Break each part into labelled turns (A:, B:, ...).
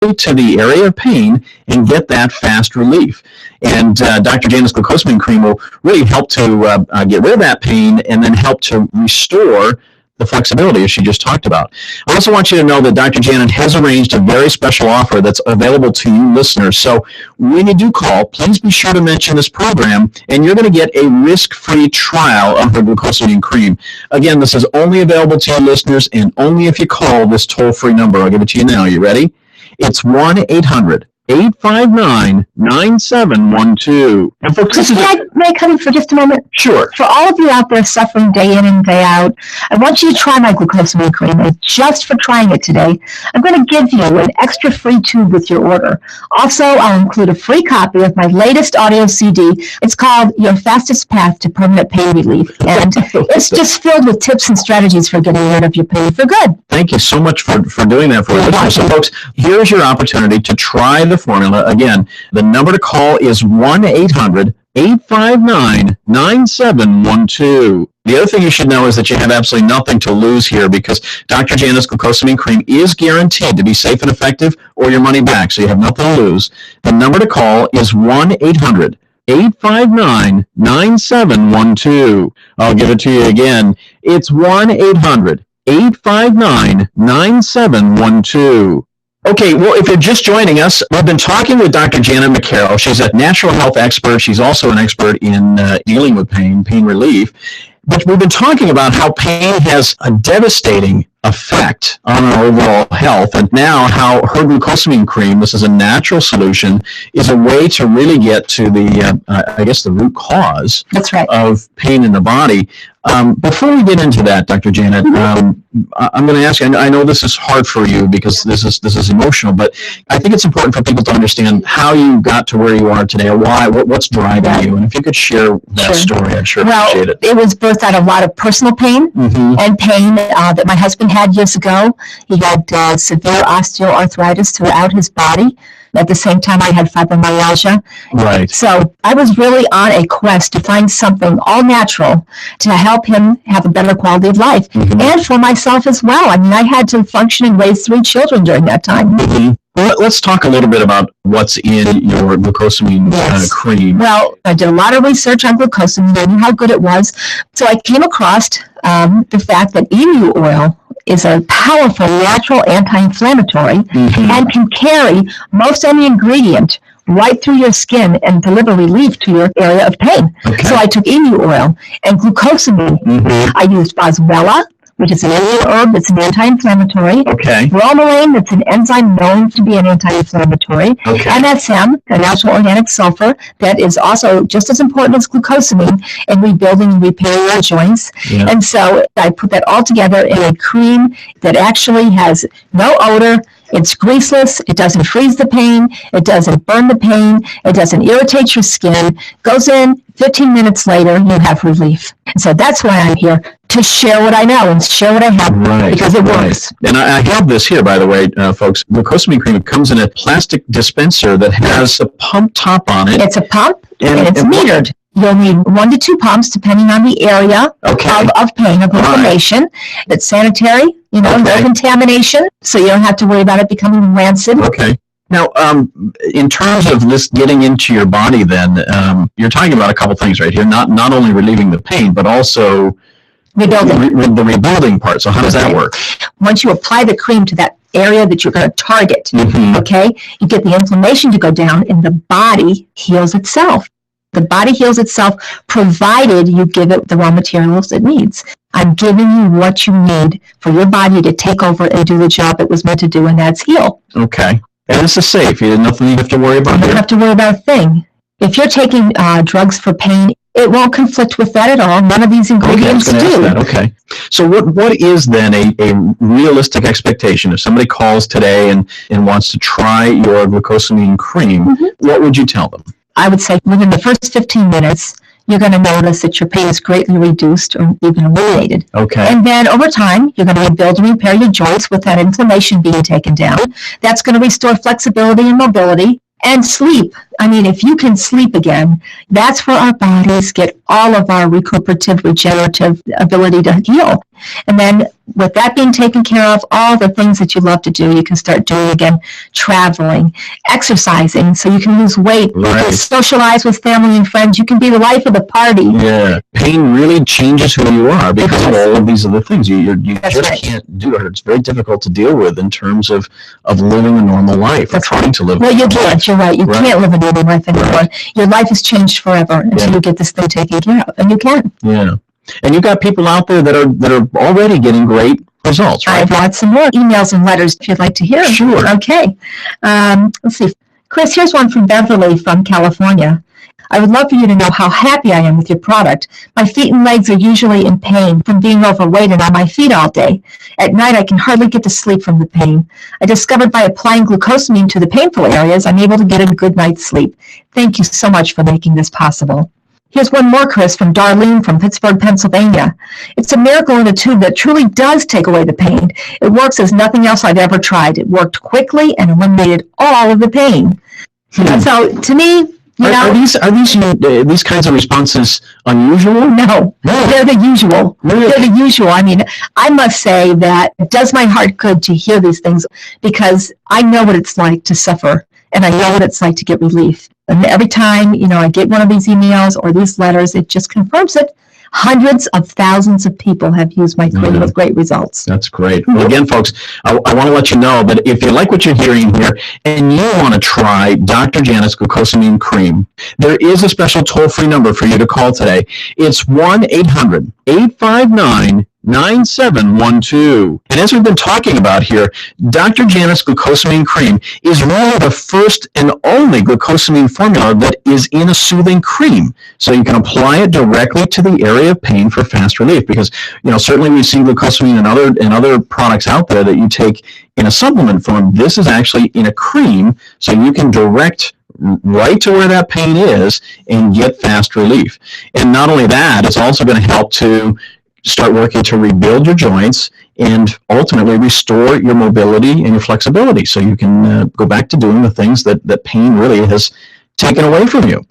A: to the area of pain and get that fast relief. And Dr. Janet's glucosamine cream will really help to get rid of that pain and then help to restore the flexibility, as she just talked about. I also want you to know that Dr. Janet has arranged a very special offer that's available to you listeners. So when you do call, please be sure to mention this program, and you're going to get a risk-free trial of her glucosamine cream. Again, this is only available to you listeners, and only if you call this toll-free number. I'll give it to you now. You ready? It's 1-800-859-9712. And folks,
B: may I come in for just a moment?
A: Sure.
B: For all of you out there suffering day in and day out, I want you to try my glucosamine cream. And just for trying it today, I'm going to give you an extra free tube with your order. Also, I'll include a free copy of my latest audio CD. It's called Your Fastest Path to Permanent Pain Relief. And it's just filled with tips and strategies for getting rid of your pain for good.
A: Thank you so much for doing that for us. So, folks, here's your opportunity to try the formula. Again, the number to call is 1-800-859-9712. The other thing you should know is that you have absolutely nothing to lose here, because Dr. Janet's glucosamine cream is guaranteed to be safe and effective, or your money back, so you have nothing to lose. The number to call is 1-800-859-9712. I'll give it to you again. It's 1-800-859-9712. Okay, well, if you're just joining us, we've been talking with Dr. Janet McCarroll. She's a natural health expert. She's also an expert in dealing with pain relief. But we've been talking about how pain has a devastating effect on our overall health, and now how her glucosamine cream, this is a natural solution, is a way to really get to the, the root cause of pain in the body. Before we get into that, Dr. Janet, I'm going to ask you, I know this is hard for you because this is emotional, but I think it's important for people to understand how you got to where you are today, or what's driving you. And if you could share that story, I'd sure appreciate it.
B: It was birthed out of a lot of personal pain and pain that my husband had years ago. He had severe osteoarthritis throughout his body. At the same time, I had fibromyalgia.
A: Right.
B: So I was really on a quest to find something all natural to help him have a better quality of life, and for myself as well. I mean, I had to function and raise 3 children during that time.
A: Well, let's talk a little bit about what's in your glucosamine cream.
B: Well, I did a lot of research on glucosamine, I knew how good it was. So I came across the fact that emu oil is a powerful natural anti-inflammatory and can carry most any ingredient right through your skin and deliver relief to your area of pain. Okay. So I took emu oil and glucosamine. I used boswellia, which is an Indian herb that's an anti-inflammatory.
A: Okay.
B: Bromelain, that's an enzyme known to be an anti-inflammatory.
A: Okay.
B: MSM, a natural organic sulfur, that is also just as important as glucosamine in rebuilding and repairing your joints. Yeah. And so I put that all together in a cream that actually has no odor. It's greaseless. It doesn't freeze the pain. It doesn't burn the pain. It doesn't irritate your skin. Goes in, 15 minutes later, you have relief. And so that's why I'm here, to share what I know and share what I have, because it works.
A: And I have this here, by the way, folks. Glucosamine cream comes in a plastic dispenser that has a pump top on it.
B: It's a pump, and it's metered. You'll need 1 to 2 pumps, depending on the area of pain, of inflammation. It's sanitary, no contamination, so you don't have to worry about it becoming rancid.
A: Okay. Now, in terms of this getting into your body, then, you're talking about a couple things right here. Not only relieving the pain, but also
B: rebuilding.
A: The rebuilding part. So how does that work?
B: Once you apply the cream to that area that you're going to target, you get the inflammation to go down, and the body heals itself. The body heals itself, provided you give it the raw materials it needs. I'm giving you what you need for your body to take over and do the job it was meant to do, and that's heal.
A: Okay. And this is safe. There's nothing you have to worry about.
B: You don't have to worry about a thing. If you're taking drugs for pain, it won't conflict with that at all. None of these ingredients do.
A: Okay. So what is then a realistic expectation? If somebody calls today and wants to try your glucosamine cream, what would you tell them?
B: I would say within the first 15 minutes, you're going to notice that your pain is greatly reduced or even eliminated.
A: Okay.
B: And then over time, you're going to rebuild and repair your joints with that inflammation being taken down. That's going to restore flexibility and mobility. And sleep. I mean, if you can sleep again, that's where our bodies get all of our recuperative, regenerative ability to heal. And then with that being taken care of, all the things that you love to do, you can start doing again, traveling, exercising, so you can lose weight, you can socialize with family and friends, you can be the life of the party.
A: Yeah, pain really changes who you are because of all of these other things. You just can't do it. It's very difficult to deal with in terms of living a normal life or trying to live.
B: Well, you can't. You're right. You can't live a normal life anymore. Your life has changed forever until you get this thing taken care of, and you can.
A: Yeah. And you've got people out there that are already getting great results, right?
B: I've got some more emails and letters if you'd like to hear.
A: Sure.
B: Okay. Let's see. Chris, here's one from Beverly from California. I would love for you to know how happy I am with your product. My feet and legs are usually in pain from being overweight and on my feet all day. At night, I can hardly get to sleep from the pain. I discovered by applying glucosamine to the painful areas, I'm able to get a good night's sleep. Thank you so much for making this possible. Here's one more, Chris, from Darlene from Pittsburgh, Pennsylvania. It's a miracle in a tube that truly does take away the pain. It works as nothing else I've ever tried. It worked quickly and eliminated all of the pain. So to me, are these kinds of responses unusual? No, they're the usual.
A: Really?
B: They're the usual. I mean, I must say that it does my heart good to hear these things because I know what it's like to suffer and I know what it's like to get relief. And every time, I get one of these emails or these letters, it just confirms it. Hundreds of thousands of people have used my cream with great results.
A: That's great. Well, again, folks, I want to let you know that if you like what you're hearing here and you want to try Dr. Janet's glucosamine cream, there is a special toll-free number for you to call today. It's 1-800-859-9712. And as we've been talking about here, Dr. Janet's glucosamine cream is really the first and only glucosamine formula that is in a soothing cream. So you can apply it directly to the area of pain for fast relief because, certainly we've seen glucosamine and other products out there that you take in a supplement form. This is actually in a cream, so you can direct right to where that pain is and get fast relief. And not only that, it's also going to help to start working to rebuild your joints and ultimately restore your mobility and your flexibility so you can go back to doing the things that pain really has taken away from you.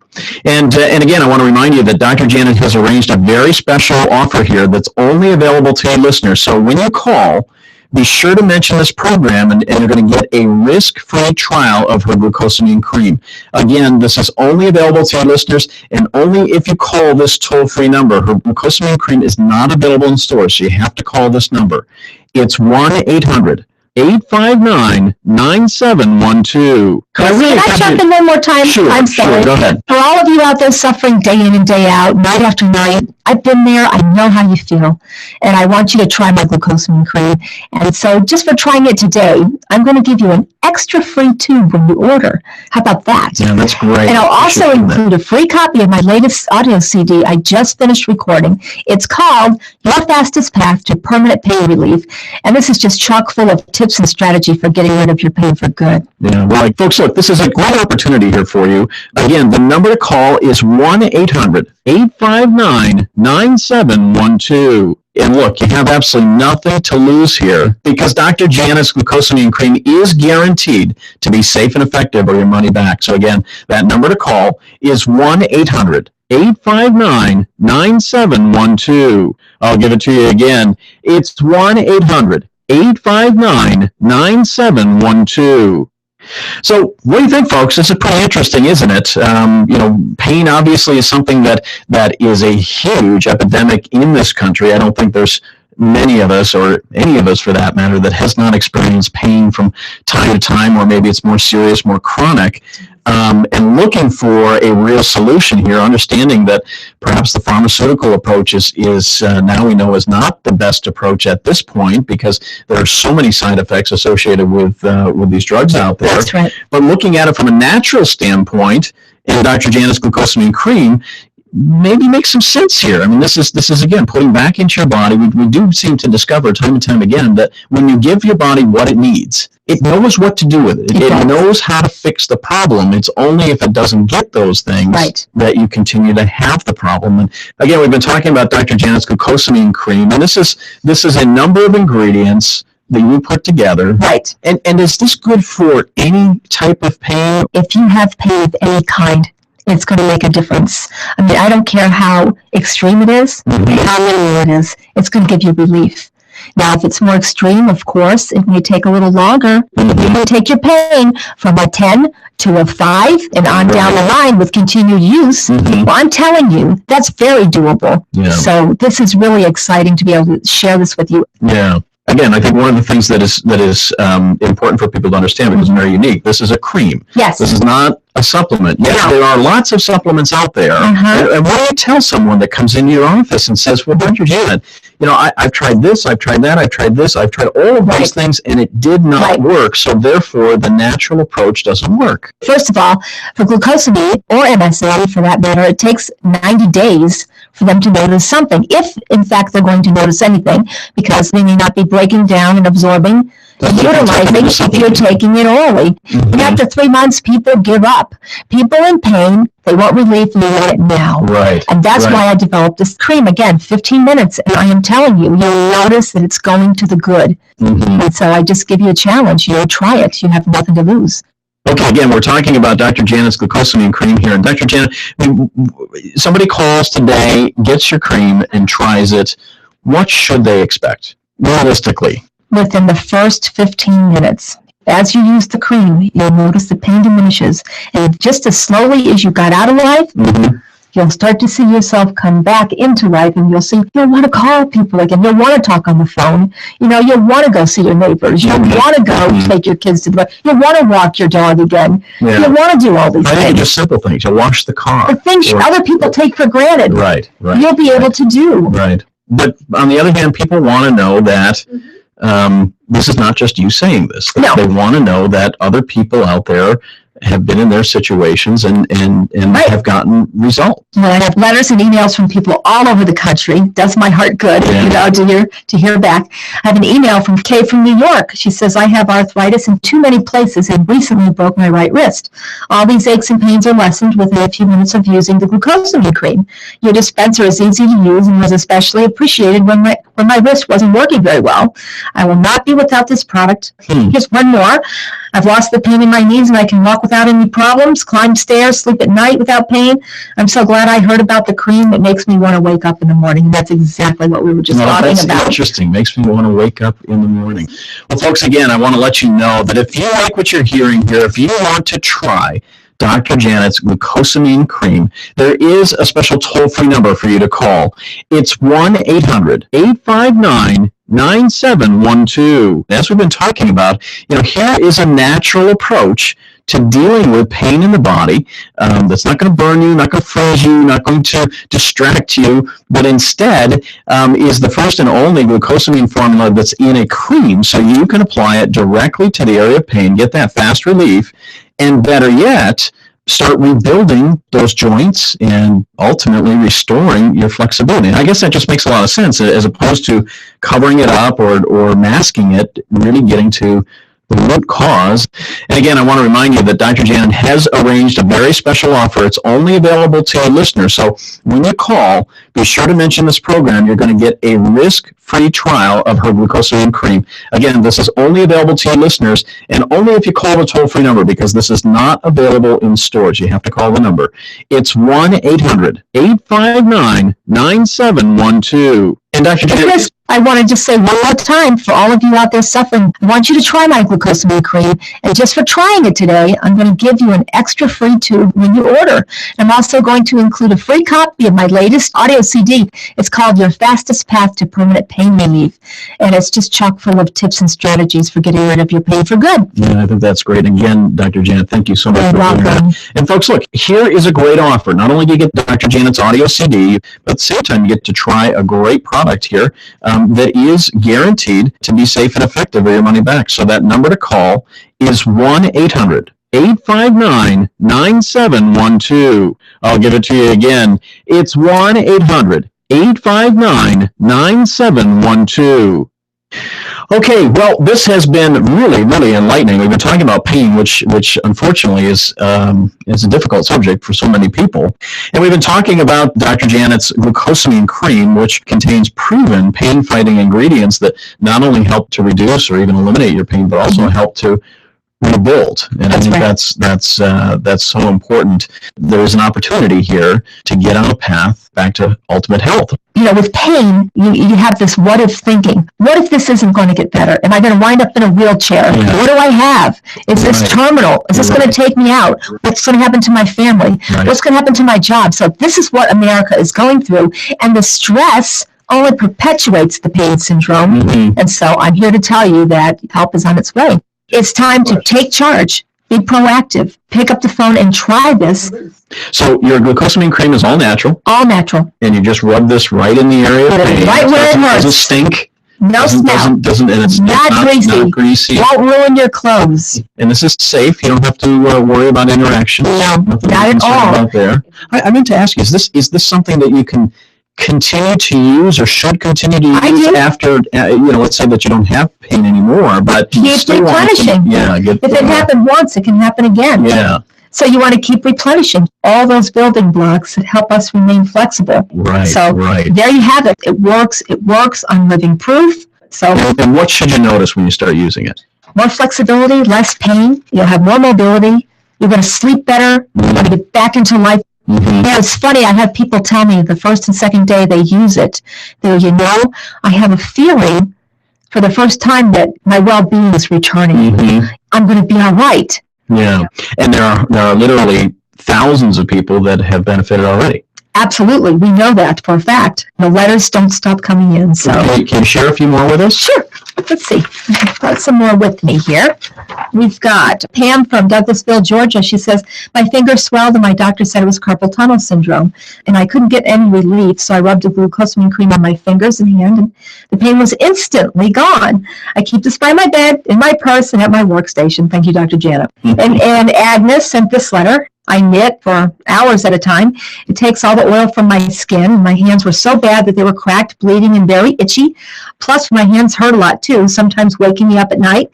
A: And again, I want to remind you that Dr. Janet has arranged a very special offer here that's only available to your listeners. So when you call, be sure to mention this program and you're going to get a risk-free trial of her glucosamine cream. Again, this is only available to our listeners and only if you call this toll-free number. Her glucosamine cream is not available in stores, so you have to call this number. It's 1-800-859-9712.
B: Can I jump in one more time?
A: Sure,
B: I'm sorry.
A: Sure, go ahead.
B: For all of you out there suffering day in and day out, night after night, I've been there. I know how you feel. And I want you to try my glucosamine cream. And so just for trying it today, I'm going to give you an extra free tube when you order. How about that?
A: Yeah, that's great.
B: And I'll also include a free copy of my latest audio CD I just finished recording. It's called Your Fastest Path to Permanent Pain Relief. And this is just chock full of tips and strategy for getting rid of your pain for good.
A: Yeah, well, folks, look, this is a great opportunity here for you. Again, the number to call is 1-800-859-9712. And look, you have absolutely nothing to lose here because Dr. Janet's glucosamine cream is guaranteed to be safe and effective or your money back. So again, that number to call is 1-800-859-9712. I'll give it to you again. It's 1-800-859-9712. So what do you think, folks? This is pretty interesting, isn't it? Pain obviously is something that is a huge epidemic in this country. I don't think there's many of us, or any of us for that matter, that has not experienced pain from time to time, or maybe it's more serious, more chronic. And looking for a real solution here, understanding that perhaps the pharmaceutical approach is now we know is not the best approach at this point because there are so many side effects associated with these drugs out there.
B: That's right.
A: But looking at it from a natural standpoint, and Dr. Janet's glucosamine cream maybe makes some sense here. I mean, this is again putting back into your body. We do seem to discover time and time again that when you give your body what it needs, it knows what to do with it. It knows how to fix the problem. It's only if it doesn't get those things that you continue to have the problem. And again, we've been talking about Dr. Janet's glucosamine cream, and this is a number of ingredients that you put together.
B: Right.
A: And is this good for any type of pain?
B: If you have pain of any kind, it's going to make a difference. I mean, I don't care how extreme it is, how minimal it is, it's going to give you relief. Now, if it's more extreme, of course, it may take a little longer. You may take your pain from a 10 to a 5 and on down the line with continued use. Well, I'm telling you, that's very doable.
A: Yeah.
B: So this is really exciting to be able to share this with you.
A: Yeah. Again, I think one of the things that is important for people to understand, because it's very unique, this is a cream.
B: Yes.
A: This is not a supplement. Yes, there are lots of supplements out there. And what do you tell someone that comes into your office and says, well, Dr. Janet, I've tried this, I've tried that, I've tried this, I've tried all of those things, and it did not work. So therefore, the natural approach doesn't work.
B: First of all, for glucosamine or MSM, for that matter, it takes 90 days for them to notice something, if in fact they're going to notice anything, because they may not be breaking down and absorbing and utilizing if you're taking it orally. And after 3 months, people give up. People in pain, they want relief and they want it now.
A: Right.
B: And that's why I developed this cream. Again, 15 minutes, and I am telling you, you'll notice that it's going to the good. And so I just give you a challenge. Try it. You have nothing to lose.
A: Okay, again, we're talking about Dr. Janet's glucosamine cream here. And Dr. Janet, somebody calls today, gets your cream, and tries it. What should they expect, realistically?
B: Within the first 15 minutes, as you use the cream, you'll notice the pain diminishes. And just as slowly as you got out of life, you'll start to see yourself come back into life, and you'll see you'll want to call people again. You'll want to talk on the phone. You'll want to go see your neighbors. You'll want to go take your kids to the bar. You'll want to walk your dog again. You'll want to do all these things.
A: Just simple things. You'll wash the car.
B: The things other people take for granted.
A: Right.
B: You'll be able to do.
A: Right. But on the other hand, people want to know that this is not just you saying this.
B: No.
A: They want to know that other people out there have been in their situations and have gotten results.
B: Well, I have letters and emails from people all over the country. Does my heart good, to hear back. I have an email from Kay from New York. She says, I have arthritis in too many places and recently broke my right wrist. All these aches and pains are lessened within a few minutes of using the glucosamine cream. Your dispenser is easy to use and was especially appreciated when my wrist wasn't working very well. I will not be without this product. Here's one more. I've lost the pain in my knees and I can walk without any problems, climb stairs, sleep at night without pain. I'm so glad I heard about the cream. It makes me want to wake up in the morning. And that's exactly what we were just talking about.
A: That's interesting. Makes me want to wake up in the morning. Well, folks, again, I want to let you know that if you like what you're hearing here, if you want to try Dr. Janet's glucosamine cream, there is a special toll-free number for you to call. It's 1-800-859-9712. As we've been talking about, here is a natural approach to dealing with pain in the body that's not going to burn you, not going to freeze you, not going to distract you, but instead is the first and only glucosamine formula that's in a cream, so you can apply it directly to the area of pain, get that fast relief, and better yet, start rebuilding those joints and ultimately restoring your flexibility. And I guess that just makes a lot of sense, as opposed to covering it up or masking it, really getting to the root cause. And again, I want to remind you that Dr. Janet has arranged a very special offer. It's only available to our listeners. So when you call, be sure to mention this program. You're going to get a risk-free trial of her glucosamine cream. Again, this is only available to your listeners, and only if you call the toll-free number, because this is not available in stores. You have to call the number. It's 1-800-859-9712. And Dr. Janet,
B: I want to just say one more time for all of you out there suffering, I want you to try my glucosamine cream. And just for trying it today, I'm going to give you an extra free tube when you order. I'm also going to include a free copy of my latest audio CD. It's called Your Fastest Path to Permanent Pain Relief. And it's just chock full of tips and strategies for getting rid of your pain for good.
A: Yeah, I think that's great. Again, Dr. Janet, thank you so much for doing that. And folks, look, here is a great offer. Not only do you get Dr. Janet's audio CD, but at the same time, you get to try a great product here that is guaranteed to be safe and effective or your money back. So that number to call is 1-800-859-9712. I'll give it to you again. It's 1-800-859-9712. Okay, well, this has been really, really enlightening. We've been talking about pain, which unfortunately is a difficult subject for so many people. And we've been talking about Dr. Janet's glucosamine cream, which contains proven pain-fighting ingredients that not only help to reduce or even eliminate your pain, but also help to rebuild. And I think that's so important. There is an opportunity here to get on a path back to ultimate health.
B: With pain, you have this what if thinking. What if this isn't going to get better? Am I going to wind up in a wheelchair? Yeah. What do I have? Is this terminal? Is this going to take me out? What's going to happen to my family? What's going to happen to my job? So this is what America is going through. And the stress only perpetuates the pain syndrome. Mm-hmm. And so I'm here to tell you that help is on its way. It's time to take charge, be proactive, pick up the phone and try this.
A: So your glucosamine cream is all natural?
B: All natural.
A: And you just rub this right in the area of pain.
B: Right where it hurts.
A: Doesn't stink?
B: No smell.
A: And it's
B: not greasy.
A: Not greasy.
B: Won't ruin your clothes.
A: And this is safe. You don't have to worry about interactions.
B: No, not at all.
A: About there. I meant to ask you, is this something that you can continue to use or should continue to use after, let's say that you don't have pain anymore, but
B: keep replenishing. If it happened once, it can happen again.
A: Yeah.
B: So you want to keep replenishing all those building blocks that help us remain flexible.
A: Right.
B: So there you have it. It works. I'm living proof. So.
A: And what should you notice when you start using it?
B: More flexibility, less pain. You'll have more mobility. You're going to sleep better. You're going to get back into life. Mm-hmm. It's funny, I have people tell me the first and second day they use it, I have a feeling for the first time that my well-being is returning. Mm-hmm. I'm going to be all right.
A: Yeah, and there are literally thousands of people that have benefited already.
B: Absolutely, we know that for a fact. The letters don't stop coming in. So
A: can you share a few more with us?
B: Sure. Let's see. I've got some more with me here. We've got Pam from Douglasville, Georgia. She says, my fingers swelled and my doctor said it was carpal tunnel syndrome. And I couldn't get any relief, so I rubbed a glucosamine cream on my fingers and hand, and the pain was instantly gone. I keep this by my bed, in my purse, and at my workstation. Thank you, Dr. Janet. And Agnes sent this letter. I knit for hours at a time. It takes all the oil from my skin. My hands were so bad that they were cracked, bleeding, and very itchy. Plus, my hands hurt a lot, too, sometimes waking me up at night.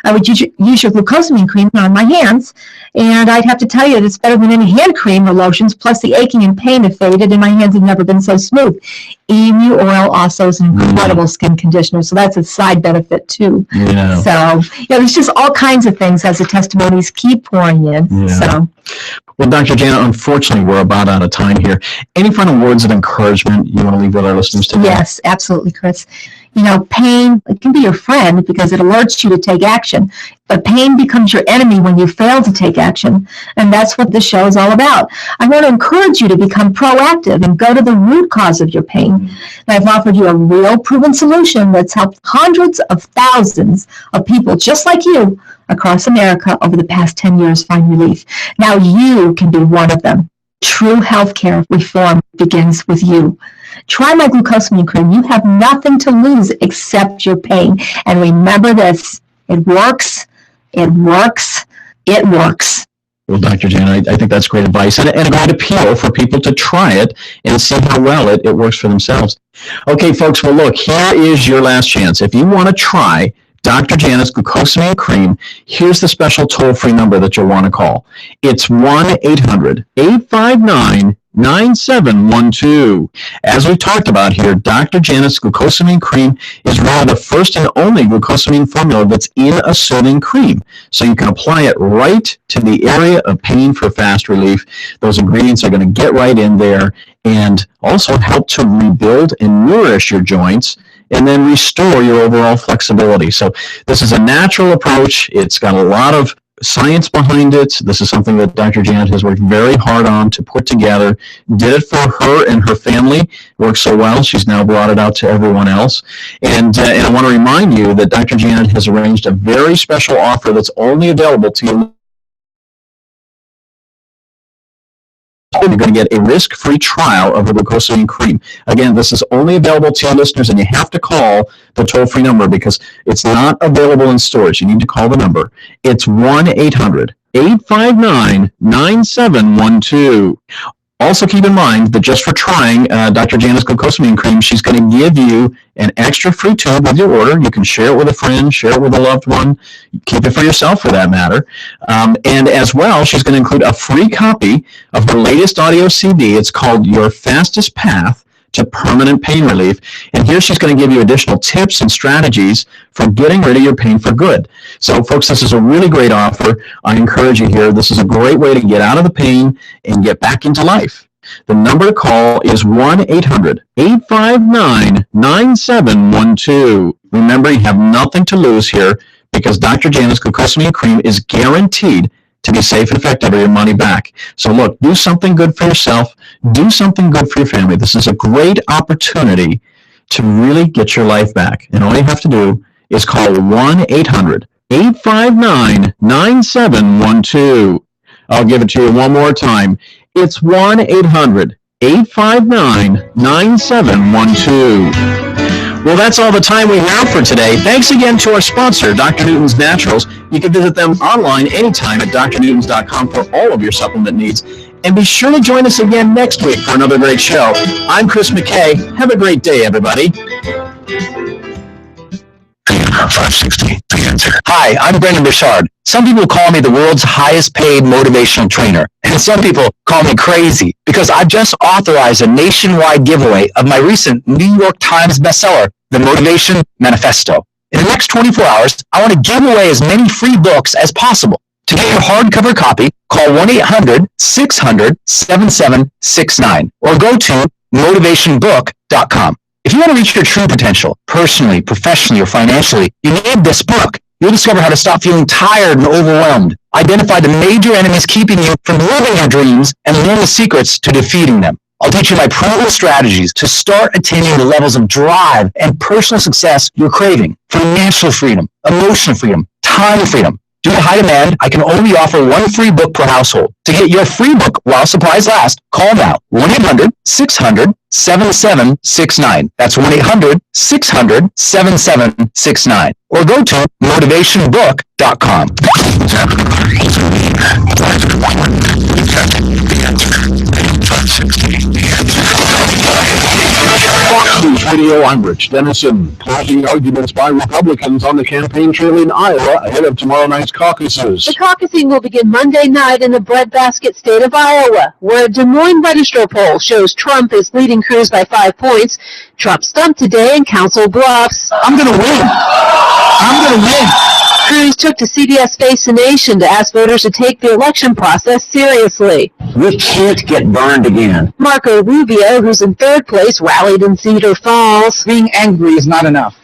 B: I would use your glucosamine cream on my hands, and I'd have to tell you that it's better than any hand cream or lotions, plus the aching and pain have faded, and my hands have never been so smooth. EMU oil also is an incredible skin conditioner, so that's a side benefit, too.
A: Yeah.
B: So, there's just all kinds of things as the testimonies keep pouring in. Yeah. So.
A: Well, Dr. Janet, unfortunately, we're about out of time here. Any final words of encouragement you want to leave with our listeners today?
B: Yes, absolutely, Chris. Pain, it can be your friend because it alerts you to take action. But pain becomes your enemy when you fail to take action. And that's what this show is all about. I want to encourage you to become proactive and go to the root cause of your pain. And I've offered you a real proven solution that's helped hundreds of thousands of people just like you across America over the past 10 years find relief. Now you can be one of them. True healthcare reform begins with you. Try my glucosamine cream. You have nothing to lose except your pain. And remember this, it works, it works, it works.
A: Well, Dr. Janet, I think that's great advice and a great appeal for people to try it and see how well it works for themselves. Okay, folks, well, look, here is your last chance. If you want to try Dr. Janet's glucosamine cream, here's the special toll-free number that you'll want to call. It's 1-800-859-9712. As we talked about here, Dr. Janet's glucosamine cream is really the first and only glucosamine formula that's in a soothing cream. So you can apply it right to the area of pain for fast relief. Those ingredients are going to get right in there and also help to rebuild and nourish your joints and then restore your overall flexibility. So this is a natural approach. It's got a lot of science behind it. This is something that Dr. Janet has worked very hard on to put together. Did it for her and her family. Worked so well, she's now brought it out to everyone else. And I want to remind you that Dr. Janet has arranged a very special offer that's only available to you. You're going to get a risk-free trial of the glucosamine cream. Again, this is only available to our listeners, and you have to call the toll-free number because it's not available in stores. You need to call the number. It's 1-800-859-9712. Also, keep in mind that just for trying Dr. Janet's glucosamine cream, she's going to give you an extra free tube with your order. You can share it with a friend, share it with a loved one, keep it for yourself for that matter. And as well, she's going to include a free copy of her latest audio CD. It's called Your Fastest Path to permanent pain relief. And here she's going to give you additional tips and strategies for getting rid of your pain for good. So, folks, this is a really great offer. I encourage you here. This is a great way to get out of the pain and get back into life. The number to call is 1-800-859-9712. Remember, you have nothing to lose here because Dr. Janet's glucosamine cream is guaranteed to be safe and effective or your money back. So look, do something good for yourself. Do something good for your family. This is a great opportunity to really get your life back. And all you have to do is call 1-800-859-9712. I'll give it to you one more time. It's 1-800-859-9712. Well, that's all the time we have for today. Thanks again to our sponsor, Dr. Newton's Naturals. You can visit them online anytime at drnewtons.com for all of your supplement needs. And be sure to join us again next week for another great show. I'm Chris McKay. Have a great day, everybody. AM560 The Answer. Hi, I'm Brendan Bouchard. Some people call me the world's highest paid motivational trainer, and some people call me crazy because I've just authorized a nationwide giveaway of my recent New York Times bestseller, The Motivation Manifesto. In the next 24 hours, I want to give away as many free books as possible. To get your hardcover copy, call 1-800-600-7769 or go to motivationbook.com. If you want to reach your true potential, personally, professionally, or financially, you need this book. You'll discover how to stop feeling tired and overwhelmed, identify the major enemies keeping you from living your dreams, and learn the secrets to defeating them. I'll teach you my proven strategies to start attaining the levels of drive and personal success you're craving. Financial freedom, emotional freedom, time freedom. Due to high demand, I can only offer one free book per household. To get your free book while supplies last, call now. 1-800-600-7769. That's 1-800-600-7769. Or go to motivationbook.com. Fox News Radio, I'm Rich Dennison. Closing arguments by Republicans on the campaign trail in Iowa ahead of tomorrow night's caucuses.
C: The caucusing will begin Monday night in the breadbasket state of Iowa, where a Des Moines Register poll shows Trump is leading Cruz by 5 points. Trump stumped today in Council Bluffs.
A: I'm going to win.
C: Cruz took to CBS Face the Nation to ask voters to take the election process seriously.
A: We can't get burned again.
C: Marco Rubio, who's in third place, rallied in Cedar Falls.
D: Being angry is not enough.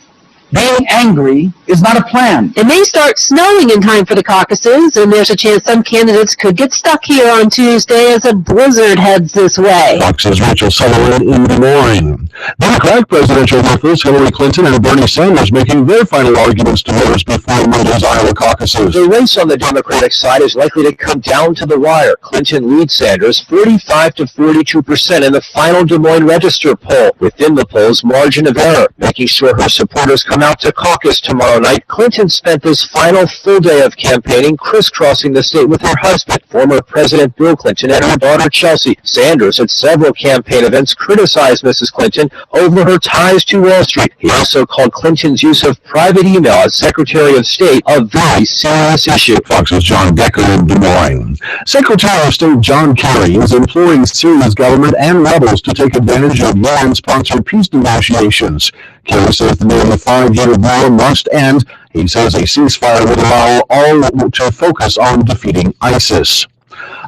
D: Being angry is not a plan.
C: It may start snowing in time for the caucuses, and there's a chance some candidates could get stuck here on Tuesday as a blizzard heads this way.
A: Fox's Rachel Sullivan in Des Moines. Democratic presidential workers Hillary Clinton and Bernie Sanders making their final arguments to voters before Monday's Iowa caucuses.
E: The race on the Democratic side is likely to come down to the wire. Clinton leads Sanders 45 to 42% in the final Des Moines Register poll, within the poll's margin of error. Making sure her supporters come out to caucus tomorrow night, Clinton spent this final full day of campaigning crisscrossing the state with her husband, former President Bill Clinton, and her daughter Chelsea. Sanders at several campaign events criticized Mrs. Clinton over her ties to Wall Street. He also called Clinton's use of private email as Secretary of State a very serious issue.
A: Fox's John Decker in Des Moines. Secretary of State John Kerry is imploring Syria's government and rebels to take advantage of UN-sponsored peace negotiations. Kerry says the nearly 5-year war must end. He says a ceasefire would allow all to focus on defeating ISIS.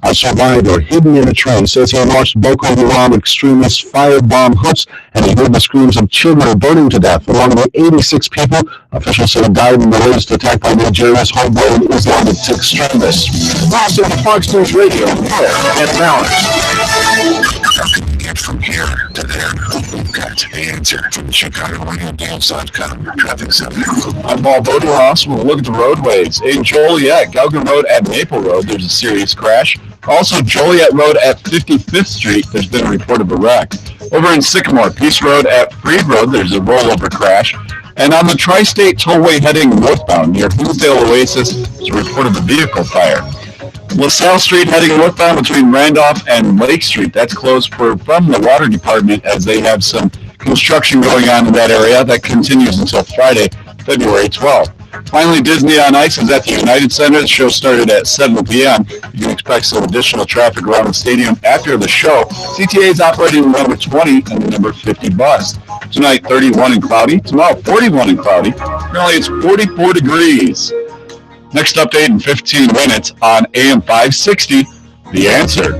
A: A survivor hidden in a tree says he watched Boko Haram extremists firebomb huts and he heard the screams of children burning to death. Along with 86 people, officials say died in the latest attack by Nigeria's homegrown Islamic extremists. Last on Fox News Radio, Fair and Balanced. Get from here to there. We've got the answer from the ChicagoRadioDance.com Traffic Center. I'm Paul Bodehouse. We'll look at the roadways. In Joliet, Gauguin Road at Maple Road, there's a serious crash. Also, Joliet Road at 55th Street, there's been a report of a wreck. Over in Sycamore, Peace Road at Freed Road, there's a rollover crash. And on the Tri-State Tollway heading northbound near Boothdale Oasis, there's a report of a vehicle fire. LaSalle Street heading northbound between Randolph and Lake Street. That's closed from the water department as they have some construction going on in that area. That continues until Friday, February 12th.
F: Finally, Disney on Ice is at the United Center. The show started at 7 p.m. You can expect some additional traffic around the stadium after the show. CTA is operating the number 20 and the number 50 bus. Tonight, 31 and cloudy. Tomorrow, 41 and cloudy. Currently, it's 44 degrees. Next update in 15 minutes on AM560, The Answer.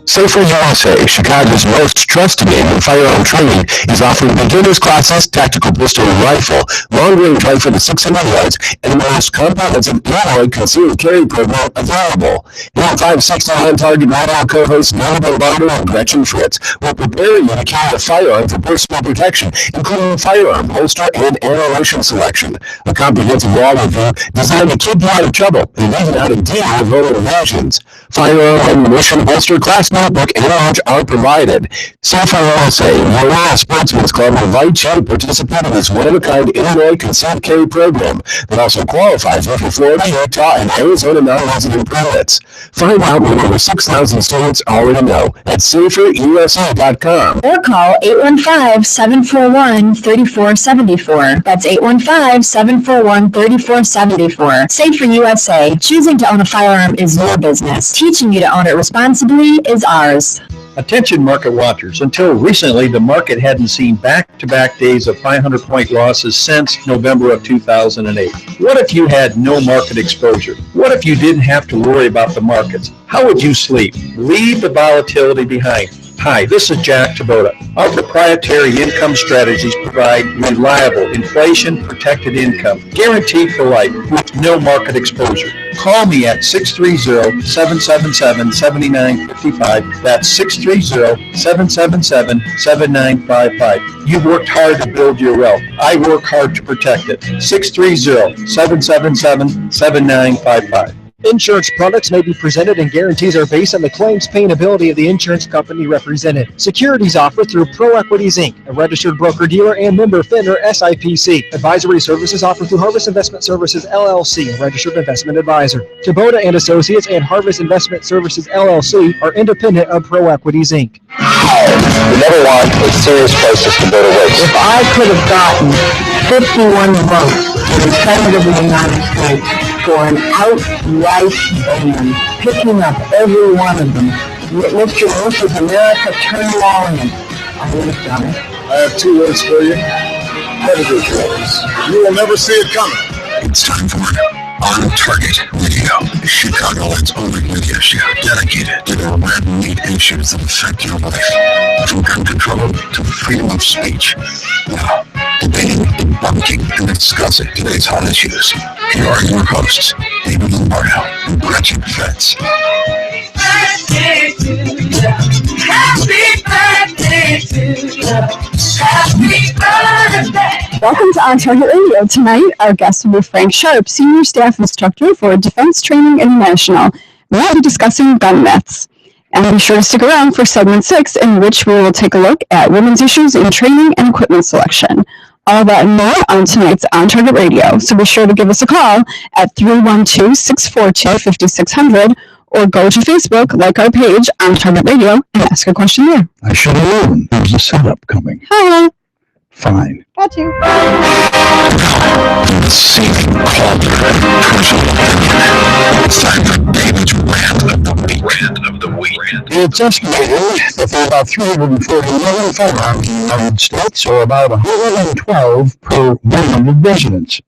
E: Safer USA, Chicago's most trusted name in firearm training, is offering beginners classes, tactical pistol and rifle, long-range rifle to 600 yards, and the most comprehensive alloy concealed carry program available. AM560 on-target night-owl co-hosts Lombardo and Gretchen Fritz will prepare you to carry a firearm for personal protection, including firearm, holster, and ammunition selection. A comprehensive law review designed to keep you out of trouble and even how to deal with voter evasions. Firearm, ammunition, holster, class notebook, and lodge are provided. Safer USA, your Royal Sportsman's Club invites you to participate in this one-of-a-kind Illinois concealed carry program that also qualifies you for Florida, Utah, and Arizona non-resident permits. Find out what over 6,000 students already know at saferusa.com.
B: Or call 815-741-3474. That's 815-741-3474. Safer USA. Choosing to own a firearm is your business. Teaching you to own it responsibly is ours.
G: Attention market watchers. Until recently, the market hadn't seen back-to-back days of 500-point losses since November of 2008. What if you had no market exposure? What if you didn't have to worry about the markets? How would you sleep? Leave the volatility behind. Hi, this is Jack Tabota. Our proprietary income strategies provide reliable, inflation-protected income, guaranteed for life, with no market exposure. Call me at 630-777-7955. That's 630-777-7955. You've worked hard to build your wealth. I work hard to protect it. 630-777-7955. Insurance products may be presented and guarantees are based on the claims paying ability of the insurance company represented. Securities offered through ProEquities Inc., a registered broker-dealer and member FINRA SIPC. Advisory services offered through Harvest Investment Services LLC, a registered investment advisor. Kubota and Associates and Harvest Investment Services LLC are independent of ProEquities Inc.
E: You never want a serious crisis to go to waste.
B: If I could have gotten 51 votes for the President of the United States for an outright ban, picking up every one of them, Mr. and Mrs. America turn all in, I would have done it.
F: I have 2 words for you. Predator drones. You will never see it coming.
E: It's time for On Target Radio, Chicagoland's only radio show dedicated to the red meat issues that affect your life, from gun control to freedom of speech. Now, debating, debunking, and discussing today's hot issues. Here are your hosts, David Lombardo and Gretchen Fritz.
H: Happy birthday to you. Happy birthday.
I: Welcome to On Target Radio. Tonight, our guest will be Frank Sharp, Senior Staff Instructor for Defense Training International. We'll be discussing gun myths. And be sure to stick around for segment 6, in which we will take a look at women's issues in training and equipment selection. All that and more on tonight's On Target Radio. So be sure to give us a call at 312-642-5600 or go to Facebook, like our page On Target Radio, and ask a question there.
D: I should have known there was a setup coming.
I: Hi.
D: Fine.
I: Got you.
E: It's time for David's Rant of the Week.
D: It's estimated that there are about 340 million firearms in the United States, or about 112 per 100 residents.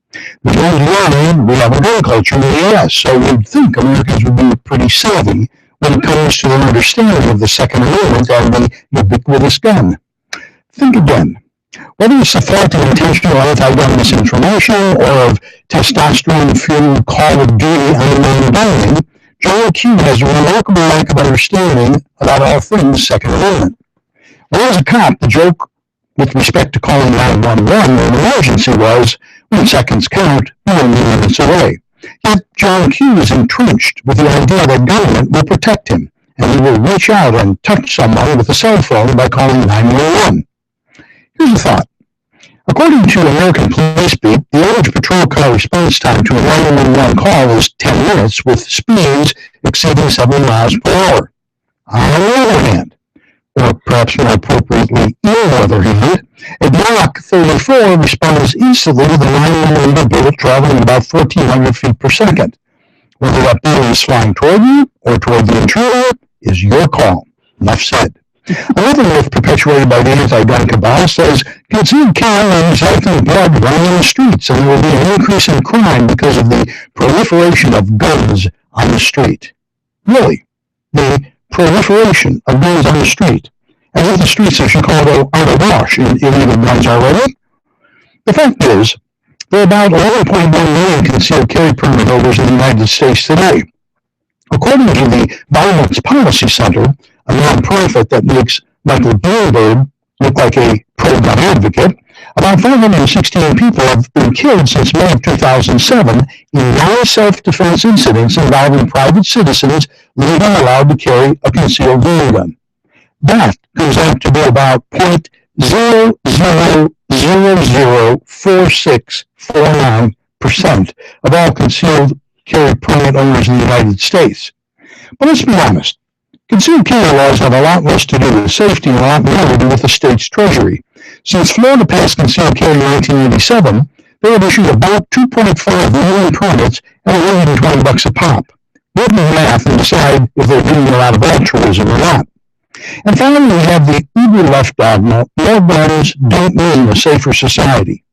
D: Majority we have a gun culture in the U.S., so you'd think Americans would be pretty savvy when it comes to their understanding of the Second Amendment and the ubiquitous gun. Think again. Whether it's the threat of intentional anti-gun misinformation or of testosterone-fueled Call of Duty online dining, General Q has a remarkable lack of understanding about all things Second Amendment. When I was a cop, the joke with respect to calling 911 when an emergency was, when seconds count, we're only minutes away. Yet John Q is entrenched with the idea that government will protect him, and he will reach out and touch someone with a cell phone by calling 911. Here's a thought. According to American Police Beat, the average patrol car response time to a 911 call is 10 minutes, with speeds exceeding 70 miles per hour. On the other hand, or perhaps more appropriately, in the other hand, a Block 34 responds instantly to the 9mm bullet traveling about 1,400 feet per second. Whether that bullet is flying toward you or toward the intruder is your call. Enough said. Another myth perpetuated by the anti-gun cabal says concealed carry will result in blood running in the streets, and there will be an increase in crime because of the proliferation of guns on the street. Really, the proliferation of guns on the street, as if the streets of Chicago aren't awash in illegal guns already. The fact is, there are about 11.1 million concealed carry permit holders in the United States today. According to the Violence Policy Center, a nonprofit that makes Michael Bloomberg look like a pro-gun advocate, about 516 people have been killed since May of 2007 in non-self-defense incidents involving private citizens legally allowed to carry a concealed handgun. That goes out to be about 0.00004649% of all concealed carry permit owners in the United States. But let's be honest. Concealed carry laws have a lot less to do with safety and a lot more to do with the state's treasury. Since Florida passed concealed carry in 1987, they have issued about 2.5 million permits at $120 a pop. Do the math and decide if they're doing a lot of altruism or not. And finally, we have the uber-left dogma, more guns don't mean a safer society.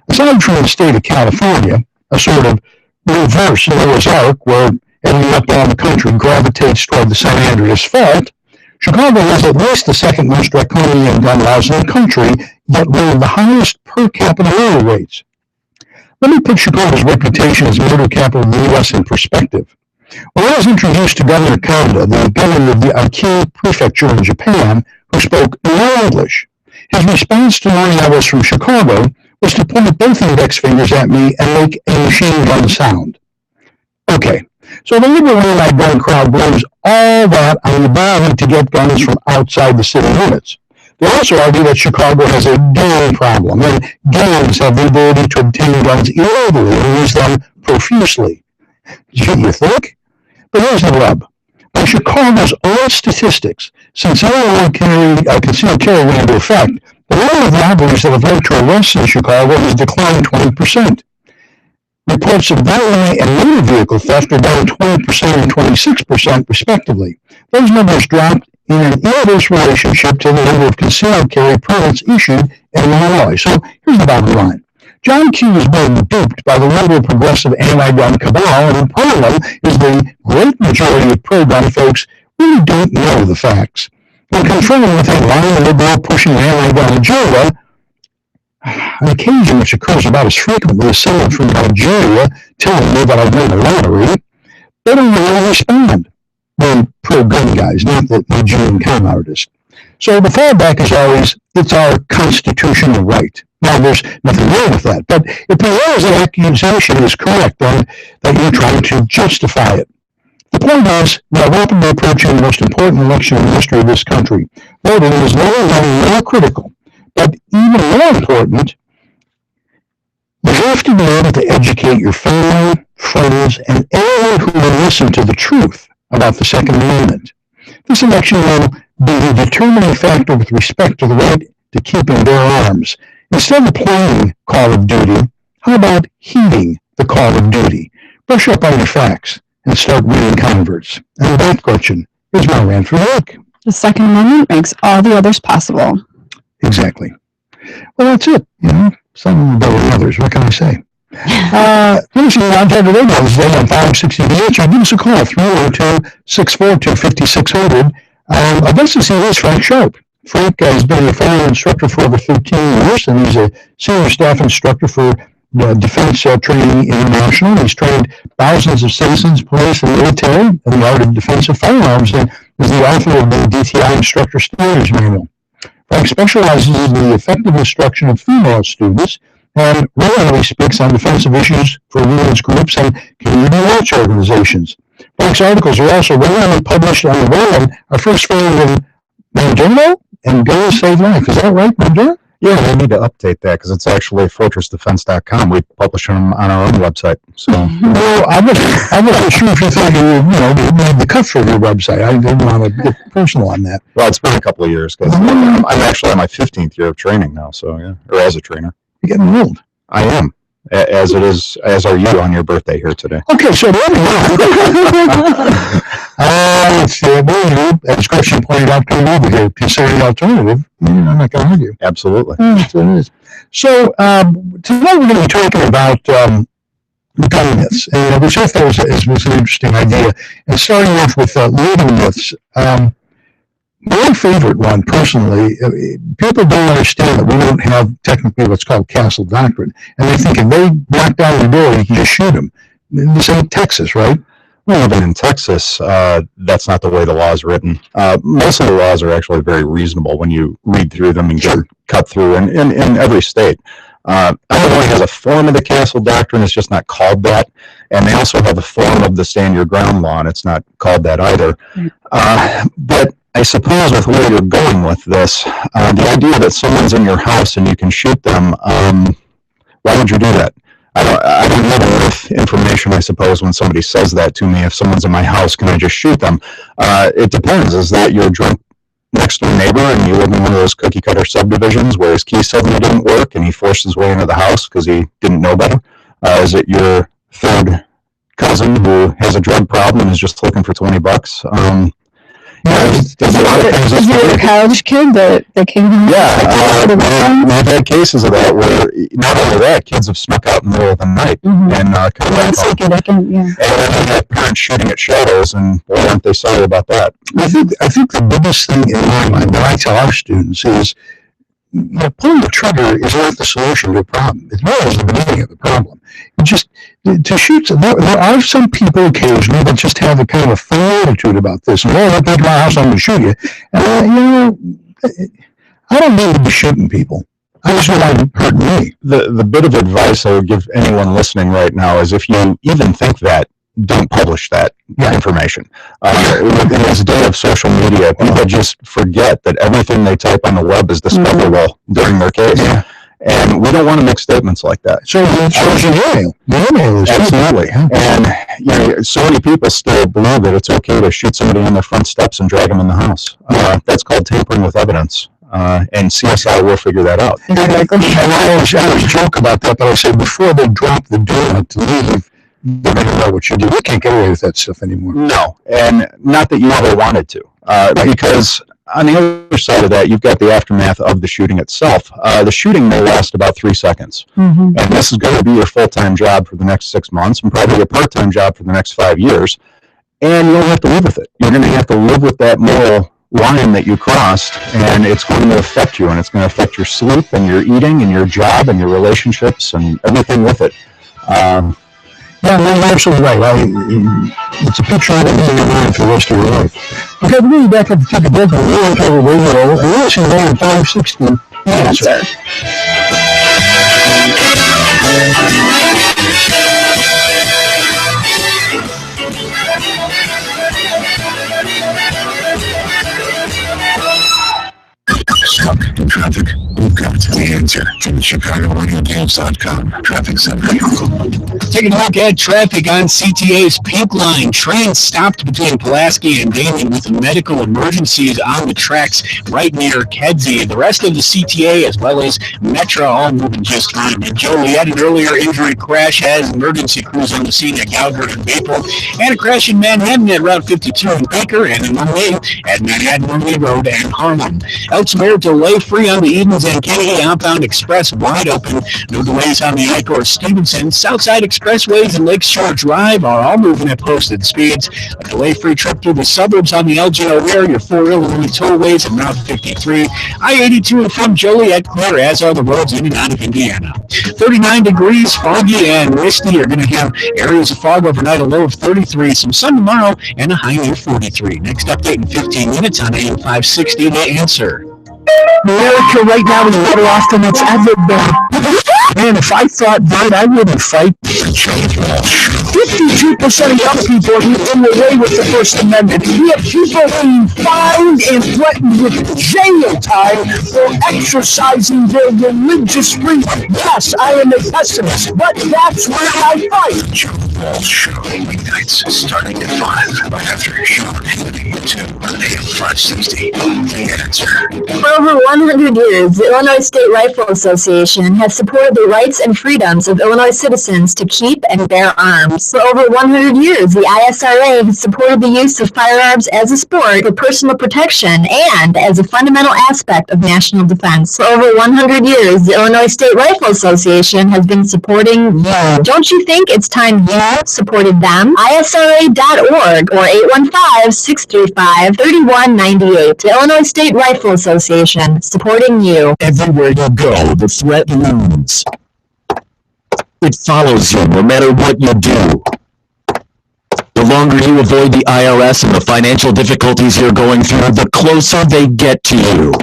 D: Aside from the state of California, a sort of reverse Noah's Ark where every up down the country gravitates toward the San Andreas Fault, Chicago has at least the second most draconian gun laws in the country, yet one of the highest per capita murder rates. Let me put Chicago's reputation as murder capital of the U.S. in perspective. When I was introduced to Governor Kanda, the governor of the Aichi prefecture in Japan, who spoke no English, his response to knowing I was from Chicago was to point both index fingers at me and make a machine gun sound. Okay, so the liberal anti-gun crowd blames all that on the ability to get guns from outside the city limits. They also argue that Chicago has a gang problem, and gangs have the ability to obtain guns illegally and use them profusely. Do you think? But here's the rub. By Chicago's own statistics, since Illinois concealed carry went into effect, the number of robberies that have led to arrests in Chicago has declined 20%. Reports of battery and motor vehicle theft are down 20% and 26% respectively. Those numbers dropped in an inverse relationship to the number of concealed carry permits issued in Illinois. So here's the bottom line. John Q is being duped by the liberal progressive anti-gun cabal, and part of them is the great majority of pro-gun folks really don't know the facts. When confronted with a lying liberal pushing anti-gun agenda, an occasion which occurs about as frequently as someone from Nigeria telling me that I've won the lottery, they don't really respond. The pro-gun guys, not the Nigerian con artist. So the fallback is always, it's our constitutional right. Now, there's nothing wrong with that, but if the accusation is correct, then that you're trying to justify it. The point is, we are rapidly approaching the most important election in the history of this country. Voting is no more critical, but even more important, you have to be able to educate your family, friends, and anyone who will listen to the truth about the Second Amendment. This election will be the determining factor with respect to the right to keep and bear arms. Instead of playing Call of Duty, how about heeding the Call of Duty? Brush up on your facts and start reading converts. And with that, Gretchen, here's my rant for the week.
I: The Second Amendment makes all the others possible.
D: Exactly. Well, that's it. You know, some better than others. What can I say? Listen to Lombardo Radio today on AM560 THEANSWER. Give us a call, 302-642-5600. Our guest this evening is Frank Sharp. Frank has been a firearm instructor for over 13 years, and he's a senior staff instructor for Defense Training International. He's trained thousands of citizens, police, and military in the art of defensive firearms, and is the author of the DTI Instructor Standards Manual. Frank specializes in the effective instruction of female students and regularly speaks on defensive issues for women's groups and community watch organizations. Frank's articles are also regularly published on the web, and our first found in Mandarin and Go Save Life. Is that right, Mandarin? Yeah, we need to update that because it's actually fortressdefense.com. We publish them on our own website. So,
J: well, I wasn't sure if you thought you made the cut for your website. I didn't want to get personal on that.
D: Well, it's been a couple of years because I'm actually on my 15th year of training now. So, yeah, or as a trainer.
J: You're getting old.
D: I am. As are you on your birthday here today.
J: Okay, so as Gretchen pointed out to me over here, consider the alternative. I'm not going to argue.
D: Absolutely.
J: So tonight we're going to be talking about gun myths, which I thought was an interesting idea. And starting off with leading myths. My favorite one, personally, people don't understand that we don't have technically what's called castle doctrine. And they think if they knock down the door, you can just shoot them. This ain't Texas, right?
D: Well, even in Texas, that's not the way the law is written. Most of the laws are actually very reasonable when you read through them and get cut through in every state. Illinois has a form of the castle doctrine. It's just not called that. And they also have a form of the stand your ground law, and it's not called that either. But I suppose with where you're going with this, the idea that someone's in your house and you can shoot them, why would you do that? I don't know enough information, I suppose, when somebody says that to me. If someone's in my house, can I just shoot them? It depends. Is that your drunk next door neighbor and you live in one of those cookie cutter subdivisions where his key suddenly didn't work and he forced his way into the house because he didn't know better? Is it your third cousin who has a drug problem and is just looking for $20?
I: Is it a college kid that came here?
D: Yeah, we've had cases of that where not only that, kids have snuck out in the middle of the night and come back home. And then have parents shooting at shadows, and boy, aren't they sorry about that.
J: I think the biggest thing in my mind that I tell our students is, pulling the trigger is not the solution to a problem. It's really the beginning of the problem. Just to shoot. There are some people occasionally that just have a kind of a fun attitude about this. And I'll take my house, I'm going to shoot you. And I don't need to be shooting people. I just want to hurt me.
D: The bit of advice I would give anyone listening right now is if you even think that, don't publish that information. In this day of social media, people just forget that everything they type on the web is discoverable during their case. And we don't want to make statements like that.
J: So it's your email.
D: Absolutely. And so many people still believe that it's okay to shoot somebody on their front steps and drag them in the house. That's called tampering with evidence. And CSI will figure that out.
J: Exactly. I always joke about that, but I say before they drop the donut to leave, they don't know what you do. You can't get away with that stuff anymore.
D: No, and not that you ever wanted to, because on the other side of that, you've got the aftermath of the shooting itself. The shooting may last about 3 seconds, and this is going to be your full-time job for the next 6 months, and probably your part-time job for the next 5 years, and you'll have to live with it. You're going to have to live with that moral line that you crossed, and it's going to affect you, and it's going to affect your sleep, and your eating, and your job, and your relationships, and everything with it.
J: Yeah, you're absolutely right. It's a picture of what you're going for the rest of your life. Okay, we're going back up to take a break. We're going to cover radio, and we're listening to AM560 The Answer.
K: Stuck in traffic? We've got the answer from ChicagoRadioGames.com Traffic Center.
A: Taking a look at traffic on CTA's Pink Line. Train stopped between Pulaski and Damien with medical emergencies on the tracks right near Kedzie. The rest of the CTA as well as Metro all moving just fine. And Joliet, an earlier injury crash, has emergency crews on the scene at Gallagher and Maple, and a crash in Manhattan at Route 52 in Baker, and in Monday at Manhattan-Wormley Road and Harlem. Elsewhere, delay free on the Edens and Kennedy outbound express wide open. No delays on the Ike or Stevenson. Southside expressways and Lakeshore Drive are all moving at posted speeds. A delay free trip through the suburbs on the LGO there. Your 4 Illinois tollways and Route 53. I-82 and from Joliet clear, as are the roads in and out of Indiana. 39 degrees, foggy and misty. You're going to have areas of fog overnight, a low of 33. Some sun tomorrow and a high near 43. Next update in 15 minutes on AM560 The Answer.
B: America right now is better off than it's ever been.
D: Man, if I thought that, I wouldn't fight. 52% of young people are in the way with the First Amendment. We have people being fined and threatened with jail time for exercising their religious freedom. Yes, I am a pessimist, but that's where I fight.
K: John Walsh Show, weeknights starting at 5, right after Sean Hannity at 2 on AM560 The Answer.
B: For over 100 years, the Illinois State Rifle Association has supported the rights and freedoms of Illinois citizens to keep and bear arms. For over 100 years, the ISRA has supported the use of firearms as a sport for personal protection and as a fundamental aspect of national defense. For over 100 years, the Illinois State Rifle Association has been supporting you. Don't you think it's time you supported them? ISRA.org or 815-635-3198. The Illinois State Rifle Association, supporting you.
A: Everywhere you go, the threat looms. It follows you no matter what you do. The longer you avoid the IRS and the financial difficulties you're going through, the closer they get to you.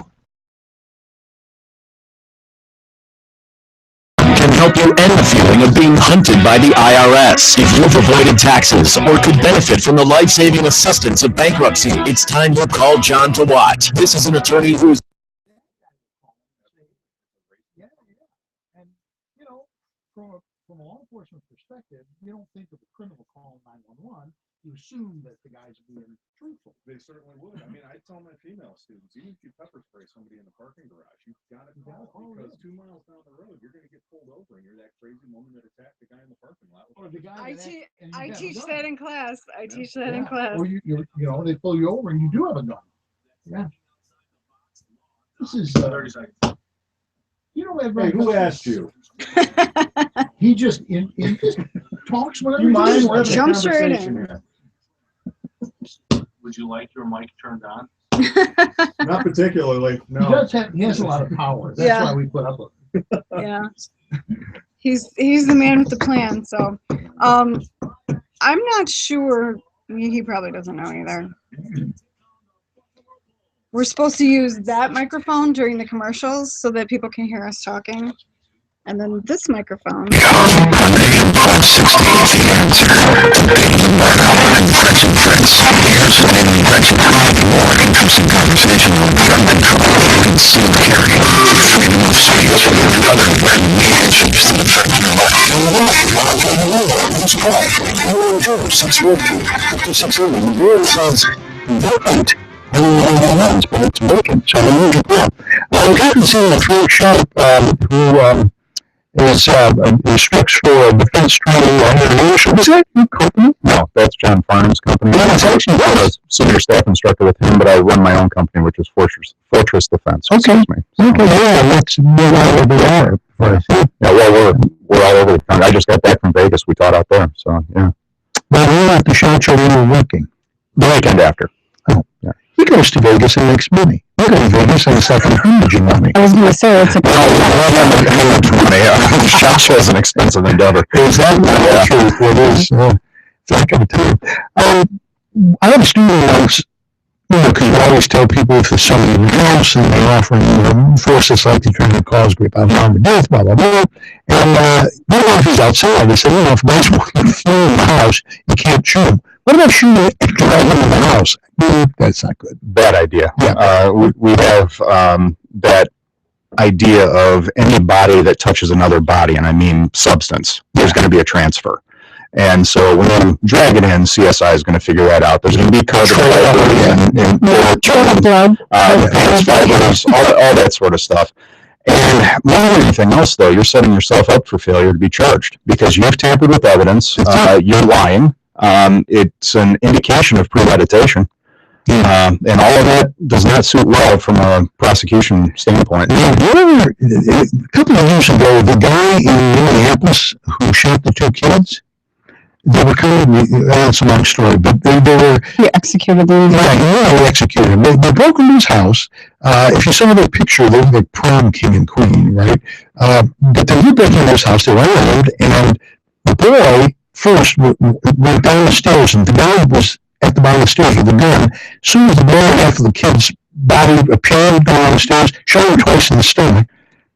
A: Can help you end the feeling of being hunted by the IRS. If you've avoided taxes or could benefit from the life-saving assistance of bankruptcy, it's time you call John DeWatt. This is an attorney who's
D: From a law enforcement perspective, you don't think of a criminal calling 911. You assume that the guy's being truthful.
F: They certainly would. I mean, I tell my female students, even if you pepper spray somebody in the parking garage, you've got to call because 2 miles down the road, you're going to get pulled over and you're that crazy woman that attacked the guy in the parking lot.
D: Or the guy
I: I teach that in class. I teach that in class.
D: Or you know, they pull you over and you do have a gun. Yeah. This is
F: 30 seconds.
D: You know,
F: Hey, who asked you?
D: He just talks whatever.
F: You mind?
I: Jump straight in.
L: Would you like your mic turned on?
F: Not particularly. No.
D: He has a lot of power. That's why we put up with it.
I: Yeah. He's the man with the plan. So, I'm not sure. He probably doesn't know either. We're supposed to use that microphone during the commercials so that people can hear us talking. And then this microphone.
K: AM560 The Answer. David and Gretchen and Fritz. Here's David and Gretchen. More interesting conversation on gun control, concealed carry, freedom of speech, and other written issues that affect your life.
J: That's correct. Hello, Joe. 612. The word sounds vacant. But it's vacant, so we need to go. We've gotten to a throat shop who restricts for defense training under leadership. Is that your company?
M: No, that's John Farnham's company.
J: Yeah, it's actually
M: I was a senior staff instructor with him, but I run my own company, which is Fortress Defense.
J: Okay.
M: Excuse me. So,
J: okay, yeah, that's where we are.
M: yeah, well, we're all over the country. I just got back from Vegas. We taught out there, so yeah.
J: But we're at the shot show when we're working.
M: The weekend after.
J: Oh, yeah. He goes to Vegas and makes money. You go to Vegas and it's like $100 money.
I: I was going to say, it's a
M: The shot show is an expensive endeavor.
J: Is that not true? It is. I can tell you. I have a student once, because you always tell people if there's somebody in the house and they're offering forces like they're trying to cause group out of harm or death, blah, blah, blah. And you know, if he's outside, they say, you know, if guys want to flee in the house, you can't shoot him. What about shooting right in the house? That's not good.
M: Bad idea.
J: Yeah.
M: We have that idea of any body that touches another body, and I mean substance, there's going to be a transfer. And so when you drag it in, CSI is going to figure that out. There's going to be carbon and fibers, all that sort of stuff. And more than anything else, though, you're setting yourself up for failure to be charged because you've tampered with evidence. You're lying. It's an indication of premeditation. And all of that does not suit well from a prosecution standpoint.
J: A couple of years ago, the guy in Minneapolis who shot the 2 kids, they were that's a long story, but they were...
I: He executed them.
J: Yeah, they executed him. They broke into his house. If you saw their picture, they were the prom king and queen, right? But they were breaking into his house, they went around, and the boy first went down the stairs, and the guy was at the bottom of the stairs with a gun. As soon as the boy after the kid's body appeared down the stairs, shot him twice in the stomach,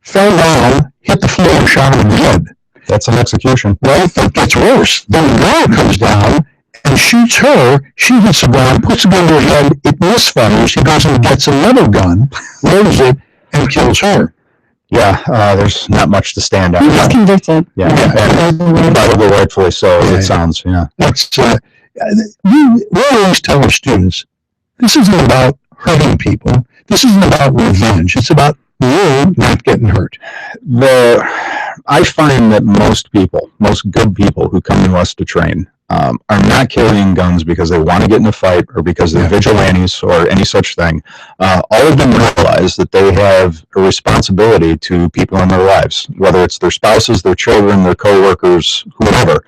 J: fell down, hit the floor, and shot him in the head.
M: That's an execution.
J: Well, it gets worse. Then the guy comes down and shoots her. She hits the ground, puts the gun to her head. It misfires. He goes and gets another gun, loads it, and kills her.
M: Yeah, there's not much to stand on.
I: He was convicted.
M: Yeah, and probably rightfully so, it sounds, yeah.
J: That's, we always tell our students, this isn't about hurting people. This isn't about revenge. It's about you not getting hurt.
M: I find that most good people who come to us to train are not carrying guns because they want to get in a fight or because they're vigilantes or any such thing. All of them realize that they have a responsibility to people in their lives, whether it's their spouses, their children, their coworkers, whoever,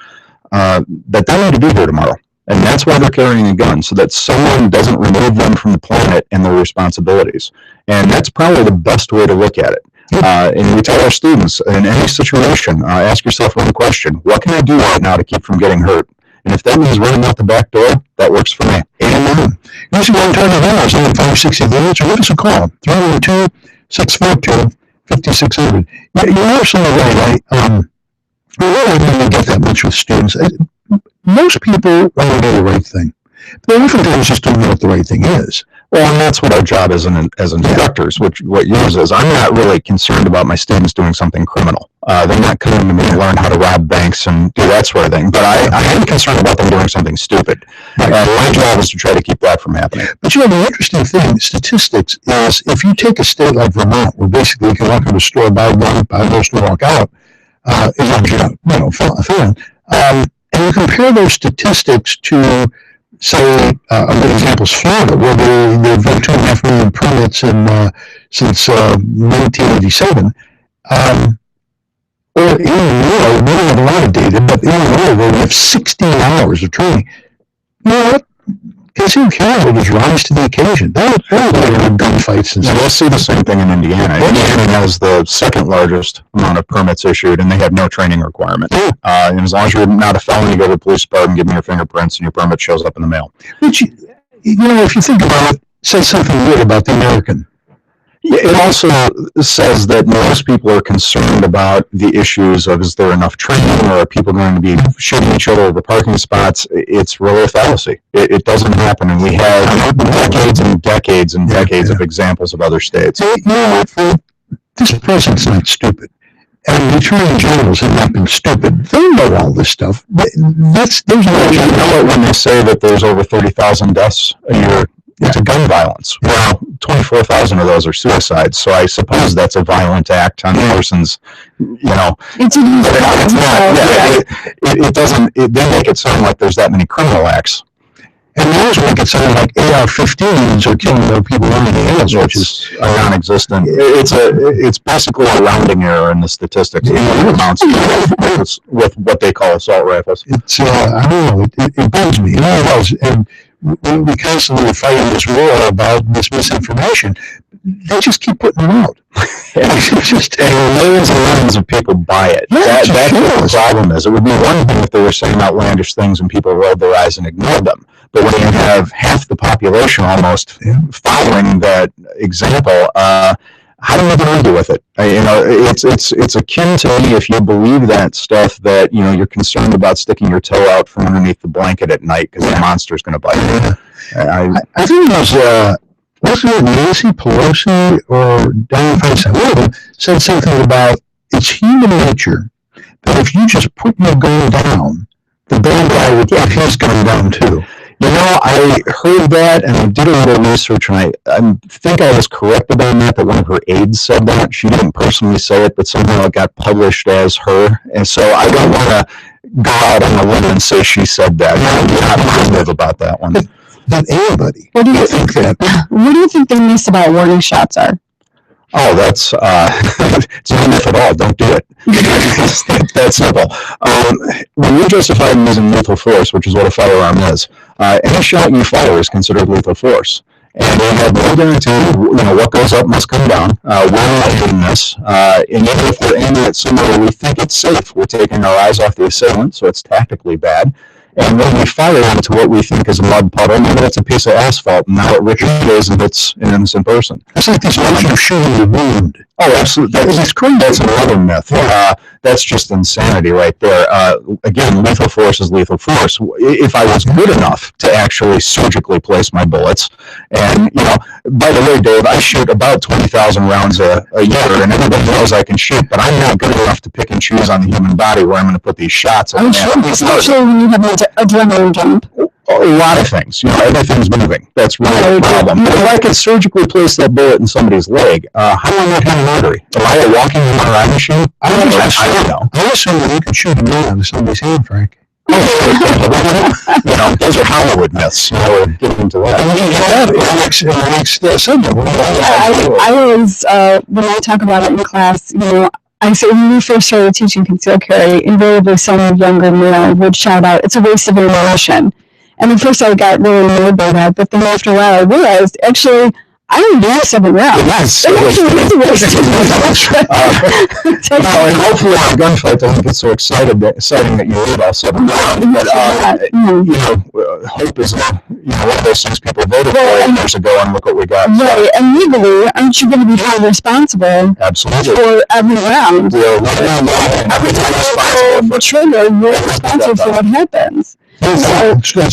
M: that they need to be here tomorrow. And that's why they're carrying a gun, so that someone doesn't remove them from the planet and their responsibilities. And that's probably the best way to look at it. And we tell our students, in any situation, ask yourself one question: what can I do right now to keep from getting hurt? And if that means running out the back door, that works for me.
J: Amen. You should go and turn it on. AM560 The Answer. Give us a call. 312-642-5600. You are some way, right? We really don't get that much with students. Most people want to do the right thing. They oftentimes just don't know what the right thing is.
M: Well, and that's what our job is as instructors, what yours is. I'm not really concerned about my students doing something criminal. They're not coming to me to learn how to rob banks and do that sort of thing. But I am concerned about them doing something stupid. My job is to try to keep that from happening.
J: But you know, the interesting thing, statistics, is if you take a state like Vermont, where basically you can walk into a store, buy one, buy most, and walk out, as long as you're not, felon, and you compare those statistics to, say, a good example is Florida, where they've done 2.5 million permits since 1987. Or Illinois, we don't have a lot of data, but Illinois, where we have 16 hours of training. You know what? Casino County just rise to the occasion. They're gunfights and stuff.
M: We'll see the same thing in Indiana. Indiana has the second largest amount of permits issued, and they have no training requirement. And as long as you're not a felon, you go to the police department, give them your fingerprints, and your permit shows up in the mail.
J: Which, you know, if you think about it, says something good about the American.
M: It also says that most people are concerned about the issues of, is there enough training, or are people going to be shooting each other over parking spots? It's really a fallacy. It doesn't happen, and we have decades and decades and decades of examples of other states.
J: You know what? This president's not stupid. And the attorney generals have not been stupid. They know all this stuff. There's no
M: when they say that there's over 30,000 deaths a year to gun violence. Well, 24,000 of those are suicides. So I suppose that's a violent act on the person's,
I: It's
M: it doesn't, they make it sound like there's that many criminal acts.
J: And they also make it sound like AR-15s are killing more people than anything else, which is
M: non-existent. It's basically a rounding error in the statistics. It amounts to with what they call assault rifles.
J: It's I don't know. It bugs me. It really does. And we constantly fighting this war about this misinformation. They just keep putting it out.
M: And millions and millions of people buy it. That's what the problem is. It would be one thing if they were saying outlandish things and people rolled their eyes and ignored them. But when you have half the population almost following that example, how do you even argue with it? It's akin to me if you believe that stuff that you're concerned about sticking your toe out from underneath the blanket at night because the monster's going to bite you.
J: I think it was wasn't it Nancy Pelosi or Dianne Feinstein? One of them said something about it's human nature that if you just put your gun down, the bad guy would put his gun down too.
M: I heard that, and I did a little research, and I think I was corrected on that one of her aides said that. She didn't personally say it, but somehow it got published as her. And so I don't want to go out on a limb and say she said that. I'm not positive about that one.
J: Not anybody.
I: What do you think the myths about warning shots are?
M: Oh, that's it's no myth at all. Don't do it. It's that simple. When you're justified in using lethal force, which is what a firearm is, any shot you fire is considered lethal force. And they have no guarantee, what goes up must come down. We're not doing this. And even if we're aiming at somewhere where we think it's safe, we're taking our eyes off the assailant, so it's tactically bad. And when we fire into what we think is a mud puddle, maybe it's a piece of asphalt, and now it ricochets and hits an innocent person.
J: It's like this notion of shooting the wound.
M: Oh, absolutely. That's another myth. That's just insanity right there. Again, lethal force is lethal force. If I was good enough to actually surgically place my bullets, and, by the way, Dave, I shoot about 20,000 rounds a year, and everybody knows I can shoot, but I'm not good enough to pick and choose on the human body where I'm going to put these shots.
I: Especially when you have an adrenaline jump.
M: A lot of things, everything's moving. That's really the problem. If I could surgically place that bullet in somebody's leg, how do I not have an artery? Am I a walking MRI machine? I don't know.
J: I assume that you could shoot a gun out of somebody's hand, Frank.
M: Those are Hollywood myths. Get into that.
I: I always, when I talk about it in class, I say when we first started teaching concealed carry, invariably some younger male would shout out, "It's a waste of ammunition." And at first I got really annoyed by that, but then after a while I realized, actually, I don't need 7 rounds.
M: Yes. And hopefully our gunfight doesn't get so exciting that you need all 7 rounds. But, hope is one of those things people voted for 8 years ago, and look what we got.
I: Right, and legally, aren't you going to be held responsible
M: Absolutely.
I: for every round?
M: Every time responsible
I: for trigger, you're responsible for what happens.
J: That's true.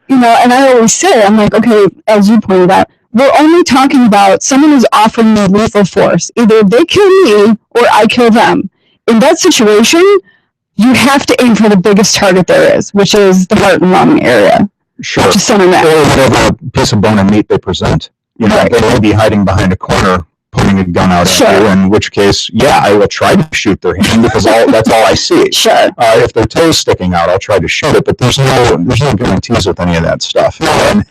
I: And I always say, I'm like, okay, as you pointed out, we're only talking about someone who's offering me lethal force. Either they kill me or I kill them. In that situation, you have to aim for the biggest target there is, which is the heart and lung area.
M: Sure.
I: Which is center mass.
M: Or whatever piece of bone and meat they present. They may be hiding behind a corner, pointing a gun out at you, in which case, I will try to shoot their hand because that's all I see.
I: Sure.
M: If their toe's sticking out, I'll try to shoot it, but there's no guarantees with any of that stuff. And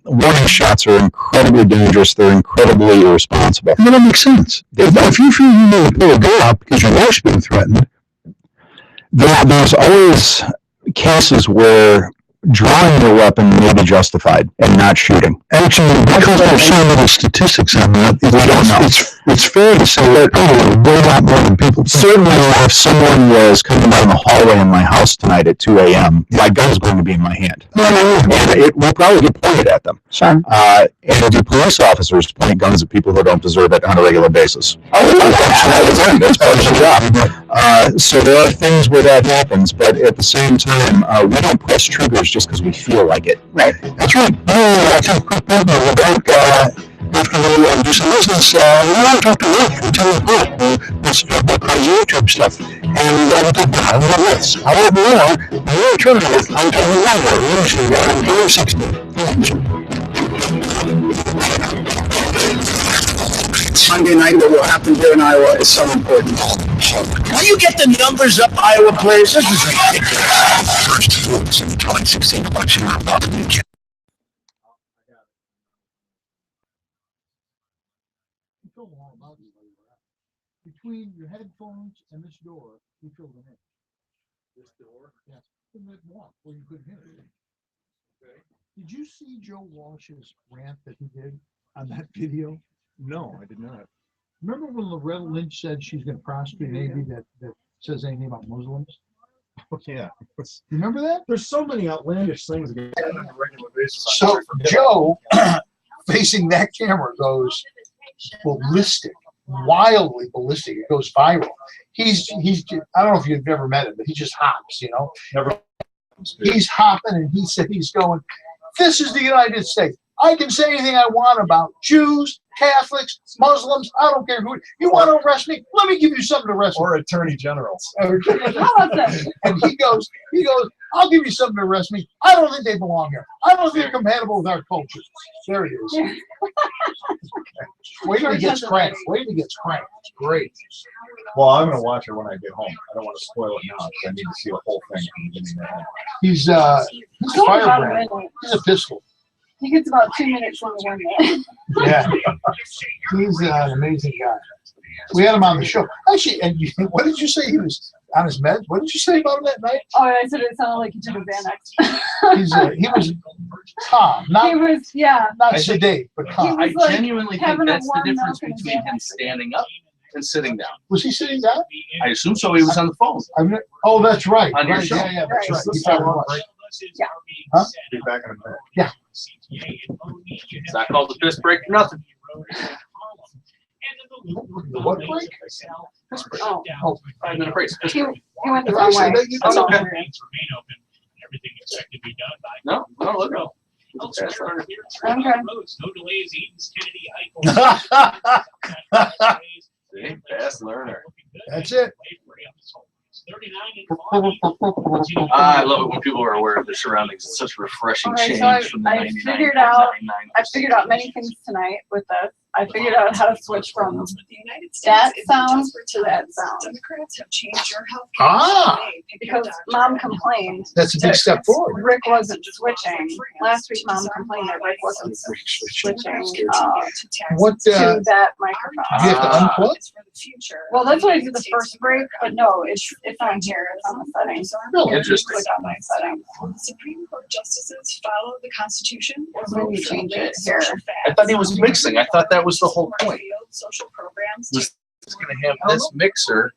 M: warning shots are incredibly dangerous. They're incredibly irresponsible.
J: That makes sense. If you feel you need to pull a gun out because your life's being threatened,
M: there's always cases where drawing your weapon may be justified and not shooting.
J: Actually, because there's so little statistics on that, it's fair to say that way a lot more than people think.
M: Certainly, if someone was coming down the hallway in my house tonight at 2 a.m., my gun's going to be in my hand. And it will probably get pointed at them.
I: Sure.
M: And the police officers point guns at people who don't deserve it on a regular basis. That's part of the job. So there are things where that happens, but at the same time, we don't press triggers just because we feel like it.
I: Right.
J: That's right. I have a quick point about after we do some business, we want to talk to Rick and tell him about his YouTube stuff. And we'll talk about this. I want more. I want to turn it off. I'm telling you AM560.
D: Monday night, what will happen here in Iowa is so important. Can you get the numbers up, Iowa players? This is ridiculous.
K: First votes in the 2016 election are Republican.
N: Between your headphones and this door, you filled an inch. This door? Yes. In that walk where you couldn't hear it. Okay. Did you see Joe Walsh's rant that he did on that video?
L: No, I did not.
N: Remember when Loretta Lynch said she's going to prosecute Navy that says anything about Muslims?
L: Oh, yeah.
N: Remember that?
L: There's so many outlandish things on a regular basis.
N: So Joe, facing that camera, goes ballistic, wildly ballistic. It goes viral. He's. I don't know if you've ever met him, but he just hops.
L: Never.
N: He's hopping, and he's going. This is the United States. I can say anything I want about Jews, Catholics, Muslims. I don't care who. You want to arrest me? Let me give you something to arrest me.
L: Or attorney generals.
N: And he goes. I'll give you something to arrest me. I don't think they belong here. I don't think they're compatible with our culture. There he is. Wait till he gets cranked. It's great.
L: Well, I'm going to watch it when I get home. I don't want to spoil it now because I need to see the whole thing from beginning to end.
N: He's a firebrand. He's a pistol.
I: He gets about 2 minutes on the 1 minute.
N: Yeah. He's an amazing guy. We had him on the show. Actually, and what did you say? He was on his meds? What did you say about him that night?
I: Oh, I said it sounded like he took a Xanax.
N: He was calm. Not sedate, but calm.
O: I genuinely think that's the difference between him standing up and sitting down.
N: Was he sitting down?
O: I assume so. He was on the phone.
N: Oh, that's right.
O: On your show.
N: Yeah, that's right.
O: Let's
N: He probably
O: start
N: was.
I: Yeah.
N: Huh?
L: Be back in a minute.
N: Yeah.
O: It's not called a fist break or nothing.
N: What break?
O: Oh, 5-minute break.
I: He went the wrong way.
O: That's
I: Oh,
O: okay.
P: Everything expected to be done by.
O: No, look.
P: Okay.
I: Okay.
P: No delays. Eaton's Kennedy Eichel.
O: See, fast learner.
N: That's it.
O: I love it when people are aware of their surroundings. It's such a refreshing
I: Okay,
O: change
I: so
O: from the
I: I
O: 99.99%.
I: figured out many things tonight with this. I figured out how to switch from that sound to that sound.
H: Democrats have changed your health
I: Because mom complained.
N: That's a big step forward.
I: Rick wasn't switching. Last week, mom complained that Rick wasn't switching
N: What,
I: to that microphone.
N: Do you have to unplug?
I: Well, that's what I did the first break, but no, it's on here. It's on the settings.
N: Really?
O: Interesting.
I: Click on my settings.
H: Supreme Court justices follow the Constitution or
I: When
H: vote
I: you
H: for
I: change it
H: latest
I: here.
H: social facts.
O: I thought he was mixing. I thought that was the whole point.
H: Social programs
O: Was going to have this mixer.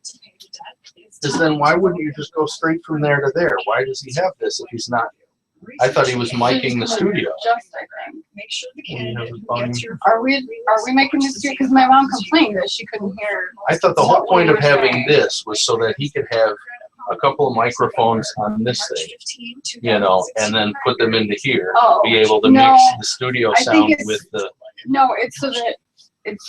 O: Because then why wouldn't you just go straight from there to there? Why does he have this if he's not? I thought he was miking the studio.
I: Just, I think.
H: Make sure the
O: You know,
H: candidate
O: volume.
H: gets your
I: Are we making this studio? Because my mom complained that she couldn't hear.
O: I thought the whole
I: what
O: point
I: we
O: of
I: were
O: having
I: saying.
O: this was so that he could have a couple of microphones on this thing, you know, and then put them into here.
I: Oh,
O: Be able to
I: no.
O: mix the studio
I: I think
O: sound
I: it's-
O: with the.
I: No, it's so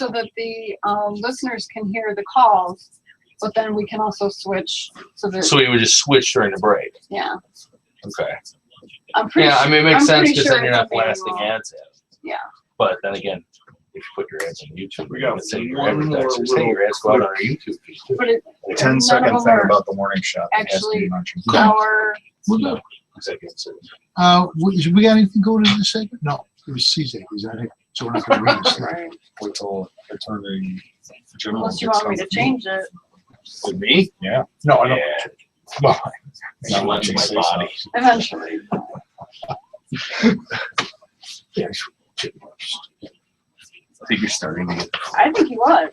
I: that the listeners can hear the calls, but then we can also switch so that
O: So he would just switch during the break.
I: yeah.
O: Okay.
I: I'm pretty.
O: Yeah, I mean, it makes
I: I'm
O: sense
I: pretty
O: because
I: sure
O: then you're
I: it's
O: not
I: a manual.
O: blasting ads in.
I: Yeah.
O: But then again, if you put your ads on YouTube,
L: We
O: you're
L: got
O: gonna say your
L: one more
O: advertisers, hey, your ads go out on our YouTube feed too.
I: But it,
L: 10
I: none
L: second
I: of them
L: thing
I: are
L: about the warning shot. that has to be
I: actually
L: mentioned.
I: our.
O: No, executive session.
N: We got anything going in this segment? No, it was CZ. Is that it? So we're not going to read this.
I: Right.
L: Wait till Attorney General.
I: Unless you want me to change it.
O: With me?
L: Yeah. No, I don't.
O: Yeah.
L: Well,
O: Not
L: not
O: letting
L: letting
O: my
L: say
O: body.
L: so.
I: Eventually.
O: Yeah. I think you're starting to get.
I: I think he was.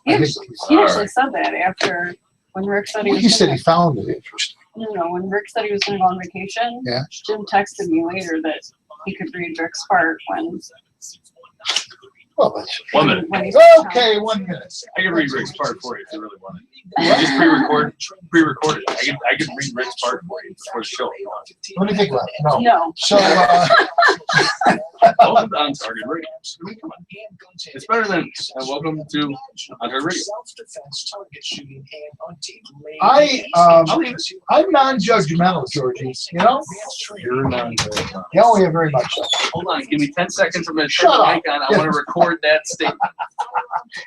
I: He
N: I think
I: actually,
N: he's-
I: he actually said that after when Rick said he
N: Well,
I: was.
N: he said
I: gonna-
N: he found it interesting.
I: No, when Rick said he was going to go on vacation.
N: Yeah.
I: Jim texted me later that he could read Rick's part when.
N: Well, that's
O: 1 minute.
I: when he
N: okay. 1 minute.
O: I can read Rick's part for you if you really want it. Just pre-recorded. I can read Rick's part for you before the show.
N: Let me think about it. No.
I: No.
N: So,
O: Welcome to Untargeted Radio. Come on. It's better than welcome to Untargeted Radio.
N: I'm non-judgmental, Georgie. You know?
O: You're not.
N: Yeah, oh, yeah, very much so.
O: Hold on, give me 10 seconds. I'm going to
N: Shut
O: turn the
N: up.
O: mic on. I want to record that statement.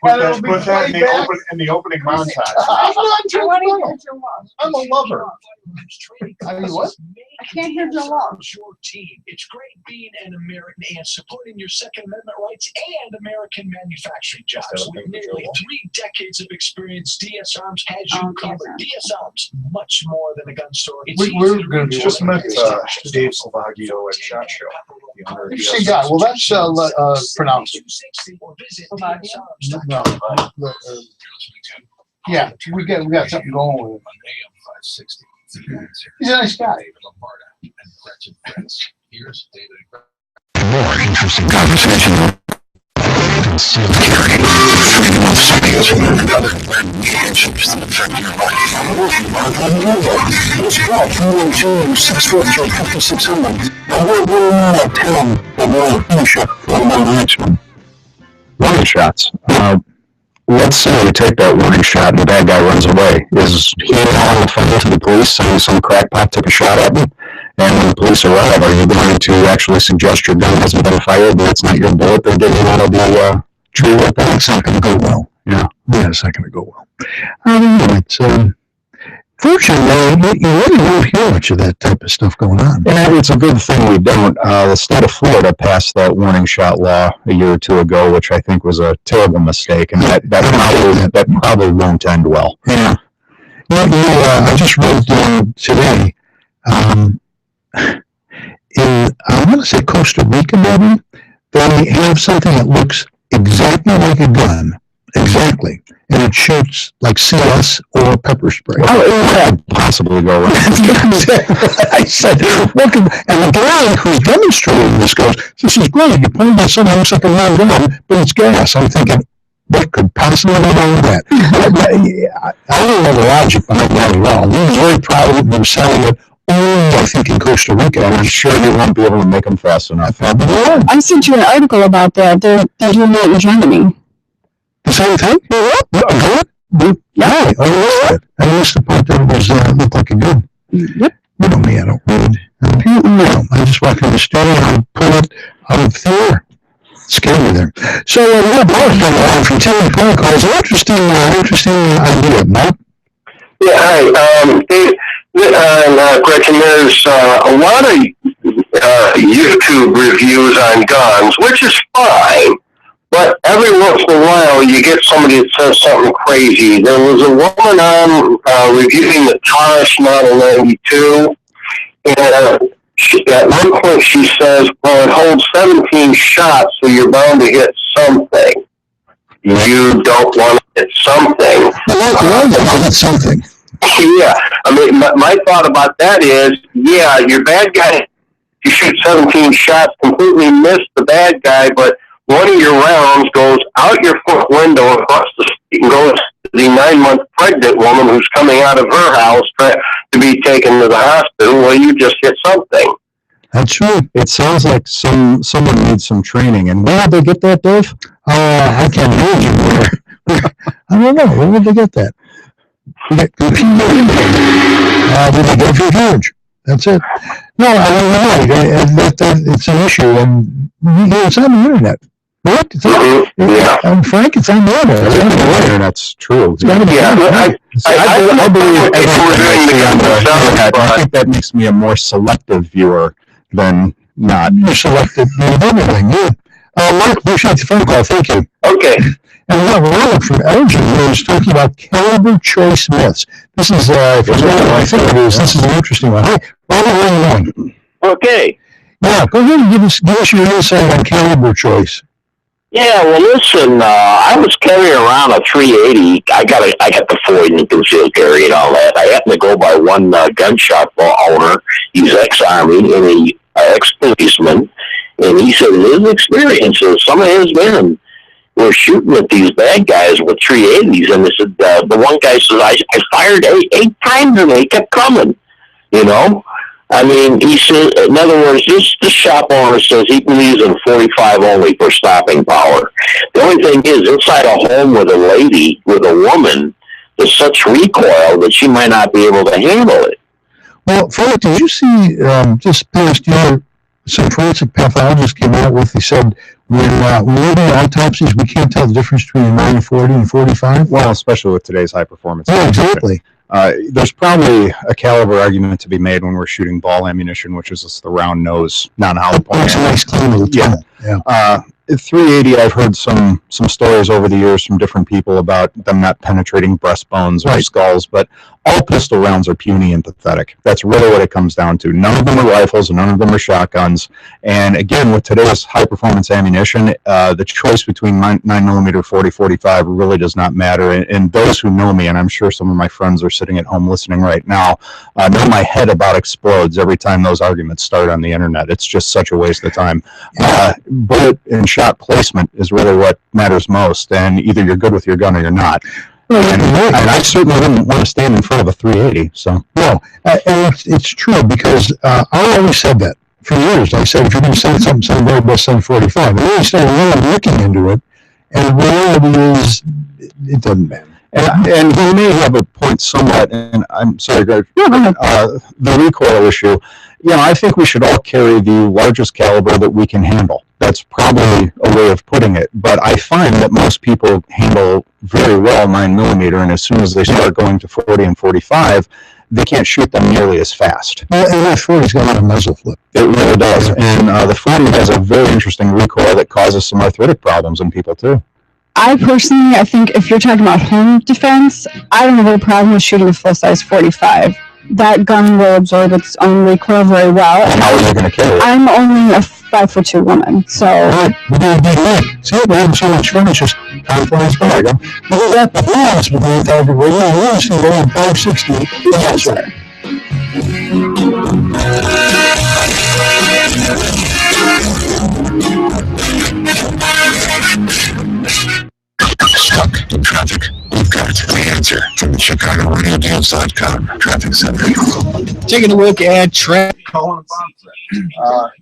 N: And it'll be
L: Put that in
N: played back.
L: in the opening montage.
N: I'm
I: I want to
N: non-judgmental.
I: hear Joe Walsh.
N: I'm a lover. I mean, what?
I: I can't hear Joe Walsh.
P: Your team. It's great being an American and supporting your Second Amendment rights and American manufacturing jobs. With nearly 3 decades of experience, DS Arms has you covered. DS Arms, much more than a gun store. It's
N: We're
P: easy to
N: gonna be
P: reach.
L: Just met Dave Salvaggio at SHOT Show. the owner of
N: Interesting guy. Well, that's pronounced it. No. Yeah, we got something going with him.
P: AM560 THE ANSWER.
N: He's a nice guy.
P: David Lombardo and Gretchen Fritz. Here's David and Gretchen.
K: More interesting conversation. Concealed carry, freedom of speech, and other enhancements that affect your life. It's called 212-642-5600. And we're not telling the world Asia for the Richmond.
M: Warning shots. Let's say we take that warning shot and the bad guy runs away. Is he on the phone to the police saying some crackpot took a shot at me? And when the police arrive, are you going to actually suggest your gun hasn't been fired and it's not your bullet they're getting out of the tree with that?
J: It's not going to go well.
M: Yeah.
J: Yeah, it's not going to go well. I don't know. It's, fortunately, you really don't hear much of that type of stuff going on.
M: And it's a good thing we don't. The state of Florida passed that warning shot law a year or two ago, which I think was a terrible mistake, and that probably won't end well.
J: Yeah. I just read today, in, I want to say Costa Rica, maybe, they have something that looks exactly like a gun. Exactly. And it shoots like CS or pepper spray.
M: How it could possibly go wrong?
J: I said, what can, and the guy who's demonstrating this goes, this is great. You point at something that looks like a real gun, but it's gas. I'm thinking, What could possibly be wrong with that? I don't know the logic behind that at all. He was very proud of it and they were selling it only, I think, in Costa Rica.
M: And I'm sure they won't be able to make them fast enough.
I: I sent you an article about that. They're doing that in Germany.
J: The same thing? Yeah, I missed it. I missed the part that it was looked like a good.
I: Yep.
J: You know me, I don't read. No, I just walk in the store and pull it out of thin air. Scary there. So we have Boris from Tim phone calls. Interesting idea, Matt.
Q: Yeah, hi. Dave and Gretchen, there's a lot of YouTube reviews on guns, which is fine. But every once in a while, you get somebody that says something crazy. There was a woman on reviewing the Taurus Model 92, and at one point she says, well, it holds 17 shots, so you're bound to hit something. You don't want to hit something.
J: Something.
Q: Yeah. I mean, my thought about that is, yeah, your bad guy, you shoot 17 shots, completely miss the bad guy, but one of your rounds goes out your front window across the street and goes to the 9-month pregnant woman who's coming out of her house to be taken to the hospital. Well, you just hit something.
J: That's true.
M: It sounds like someone needs some training. And where did they get that, Dave?
J: I can't imagine where. I don't know. Where did they get that? Did they go for huge? That's it. No, I mean, it's an issue, and it's on the internet. What? Frank, it's on the internet.
M: It's on the internet's true.
J: It's gotta be
M: I believe everything on the internet. I think that makes me a more selective viewer than not.
J: You're selective with everything. Yeah. Mark, appreciate the phone call. Thank you.
Q: Okay.
J: And we have a Robert from Elgin who is talking about caliber choice myths. This is, I think it is. This is an interesting one. Hey, Robert, where are you going?
Q: Okay.
J: Yeah, go ahead and give us your insight on caliber choice.
Q: Yeah, well, listen, I was carrying around a 380. I got the 40 and concealed carry and all that. I happened to go by one gun shop owner. He's ex-Army and he ex-policeman. And he said his experiences, some of his men were shooting at these bad guys with 380s. And they said, the one guy says, I fired eight times and they kept coming, you know? I mean, he said, in other words, this shop owner says he believes in 45 only for stopping power. The only thing is, inside a home with a lady, with a woman, there's such recoil that she might not be able to handle it.
J: Well, Frank, did you see just past year, some forensic pathologists came out with, he said, when we're doing autopsies, we can't tell the difference between a 940 and 45?
M: Well, especially with today's high performance.
J: Yeah, exactly.
M: There's probably a caliber argument to be made when we're shooting ball ammunition, which is just the round nose, non-hollow point.
J: It's a nice clean little tunnel. Yeah.
M: 380, I've heard some stories over the years from different people about them not penetrating breastbones or skulls, but all pistol rounds are puny and pathetic. That's really what it comes down to. None of them are rifles and none of them are shotguns. And again, with today's high-performance ammunition, the choice between 9mm 40-45 really does not matter. And those who know me, and I'm sure some of my friends are sitting at home listening right now, know my head about explodes every time those arguments start on the internet. It's just such a waste of time. Bullet and shot placement is really what matters most, and either you're good with your gun or you're not. And I certainly wouldn't want to stand in front of a 380. So
J: no, and it's true because I always said that for years. I said if you're going to send something, send very best send 45. And then I started really looking into it, and the reality is it doesn't matter.
M: And he may have a point somewhat, and I'm sorry, Greg, the recoil issue. You know, I think we should all carry the largest caliber that we can handle. That's probably a way of putting it, but I find that most people handle very well 9mm, and as soon as they start going to 40 and 45, they can't shoot them nearly as fast.
J: Well, and that 40's got a muzzle flip.
M: It really does, and the 40 has a very interesting recoil that causes some arthritic problems in people too.
I: I think if you're talking about home defense, I don't have a problem with shooting a full-size 45. That gun will absorb its own recoil very well.
M: And how are you going to carry it?
I: I'm only a 5'2" woman, so.
J: We're going to be late. See, we're having so much fun. It's just time flies by. Look at that. The last with the target radio. We're listening to AM560 The Answer.
K: Details.com, traffic center.
D: Taking a look at traffic.
L: Calling Bob.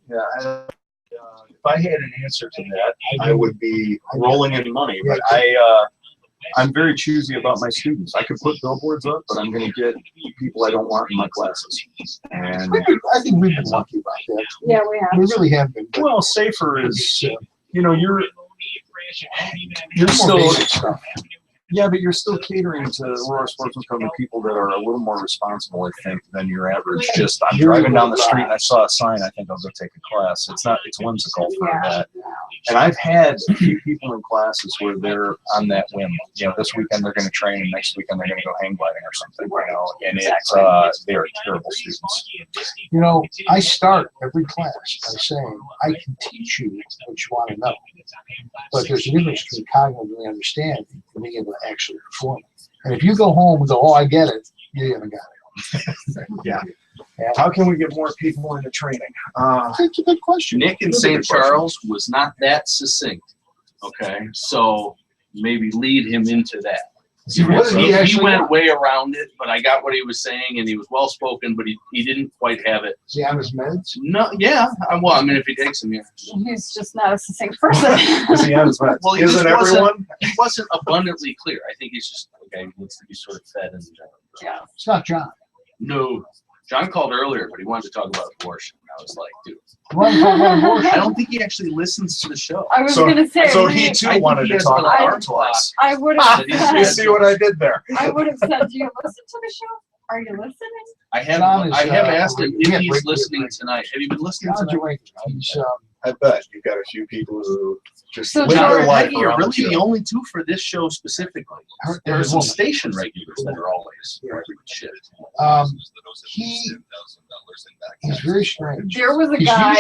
L: If I had an answer to that, I would be rolling in money. But I'm very choosy about my students. I could put billboards up, but I'm going to get people I don't want in my classes. And
N: I think we've been lucky about that.
I: Yeah, we have.
N: We really have been.
L: Well, safer is, you're
N: More
L: still.
N: basic stuff.
L: Yeah, but you're still catering to Aurora Sportsman's Club and people that are a little more responsible, I think, than your average. Just, I'm driving down the street and I saw a sign, I think I'll go take a class. It's whimsical for that. And I've had a few people in classes where they're on that whim. This weekend they're going to train and next weekend they're going to go hang gliding or something, and they are terrible students.
N: I start every class by saying, I can teach you what you want to know. But there's a difference between cognitively understanding and being able to actually perform it. And if you go home and go, oh, I get it, you haven't got it.
L: Yeah. How can we get more people into training?
N: That's a good question.
O: Nick in St. Charles was not that succinct. Okay, so maybe lead him into that. He went way around it, but I got what he was saying, and he was well spoken, but he didn't quite have it.
N: Is he on his meds?
O: No, yeah. Well, I mean, if he takes them, yeah.
I: He's just not a succinct person.
L: Is he on his meds?
O: Well,
L: Isn't everyone?
O: He wasn't abundantly clear. I think he's just a guy who needs to be sort of fed in general.
I: Yeah.
N: It's not John.
O: No. John called earlier, but he wanted to talk about abortion. I was like, dude.
N: I
O: don't think he actually listens to the show.
I: I was going to say.
L: So he too wanted to talk about our class.
I: I would have
L: You see what I did there?
I: I would have said, do you listen to the show? Are you listening?
O: I have asked him if he's listening tonight. Have you been listening tonight?
L: I bet you've got a few people who just
O: So
L: live their life
O: you're
L: around
O: really
L: the
O: the
L: show.
O: only two for this show specifically. There are some station regulars that are always shit.
N: He's very strange.
I: There was a
N: He's
I: guy.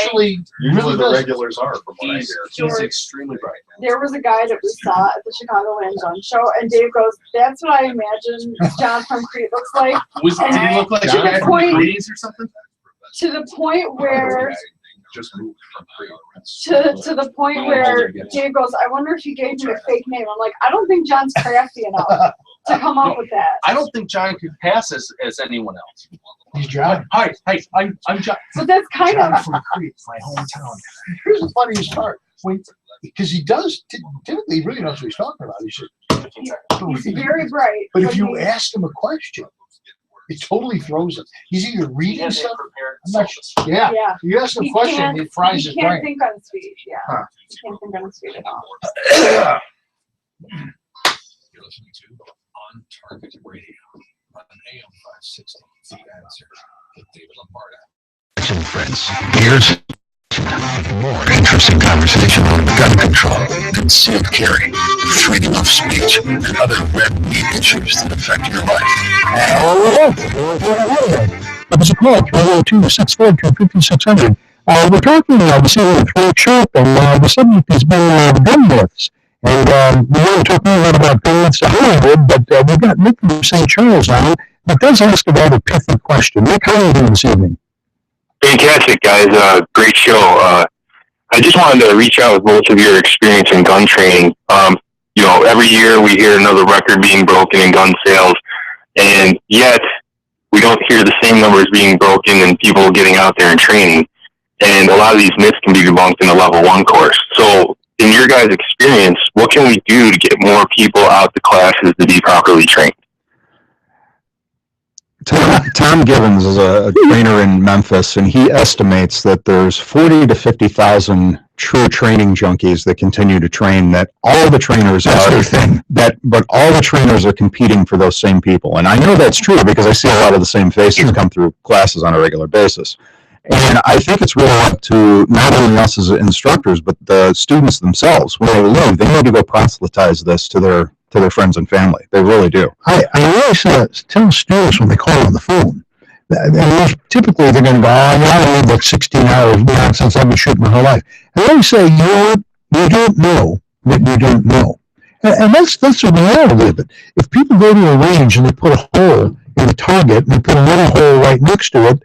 L: Usually the
N: does-
L: regulars are, from what I hear.
O: He's extremely bright.
I: There was a guy that we saw at the Chicagoland Gun Show, and Dave goes, "That's what I imagine John from Crete looks like."
O: Did he look like a
I: to
O: guy
I: the
O: from the
I: point,
O: Greens or something?
I: to the point where
L: Just moved from Crete.
I: to the point where Dave goes, "I wonder if you gave me a fake name." I'm like, I don't think John's crafty enough to come up with that.
O: I don't think John could pass as anyone else.
N: He's John.
O: Hi, I'm John.
I: But that's kind
N: John
I: of
N: from Crete, my hometown. Here's the funniest part. Because he does, typically, he really knows what he's talking about.
I: he's very bright.
N: But if you ask him a question, it totally throws him. He's either reading stuff. I'm not sure. Yeah. You ask him a question, it fries his
I: He can't
N: brain.
I: think on his feet. Yeah. He can't think on his feet at all.
P: You're listening to On Target Radio on AM560 The Answer with David Lombardo.
K: Fritz. Here's more interesting conversation on gun control, concealed carry, freedom of speech, and other red meat issues that affect your life.
J: Give us a call, 302-642-5600. We're talking this evening with Fritz Sharp, and the subject has been gun myths. And we want to talk a little bit about gun myths to Hollywood, but we've got Nick from St. Charles on that does ask about a pithy question. Nick, how are you doing this evening?
Q: Fantastic, guys. Great show. I just wanted to reach out with most of your experience in gun training. Every year we hear another record being broken in gun sales, and yet we don't hear the same numbers being broken and people getting out there and training. And a lot of these myths can be debunked in the level 1 course. So in your guys' experience, what can we do to get more people out to classes to be properly trained?
M: Tom Gibbons is a trainer in Memphis, and he estimates that there's 40 to 50,000 true training junkies that continue to train. That all the trainers but all the trainers are competing for those same people. And I know that's true because I see a lot of the same faces come through classes on a regular basis. And I think it's really up to not only us as instructors, but the students themselves. When they leave, they need to go proselytize this to their friends and family. They really do.
J: I always tell students when they call on the phone, and typically they're going to go, I need like 16 hours nonsense. I've been shooting my whole life. And I always say, you know what? You don't know what you don't know. And that's the reality of it. If people go to a range and they put a hole in a target and they put another hole right next to it,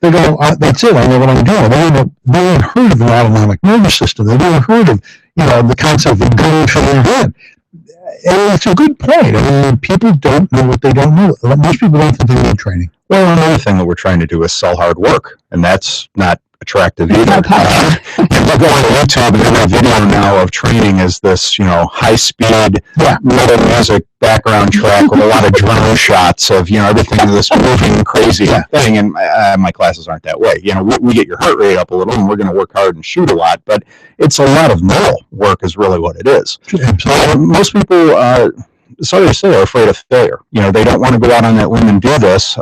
J: they go, that's it, I know what I'm doing. They haven't heard of the autonomic nervous system. They haven't heard of, the concept of gun for their head. And it's a good point. I mean, people don't know what they don't know. Most people don't think they need training.
M: Well, another thing that we're trying to do is sell hard work, and that's not attractive either. If you go on YouTube, and every video now of training is this, high-speed metal music background track with a lot of drone shots of, everything this moving crazy thing. And my classes aren't that way. We get your heart rate up a little, and we're going to work hard and shoot a lot, but it's a lot of mental work is really what it is. Most people, sorry to say, are afraid of failure. They don't want to go out on that limb and do this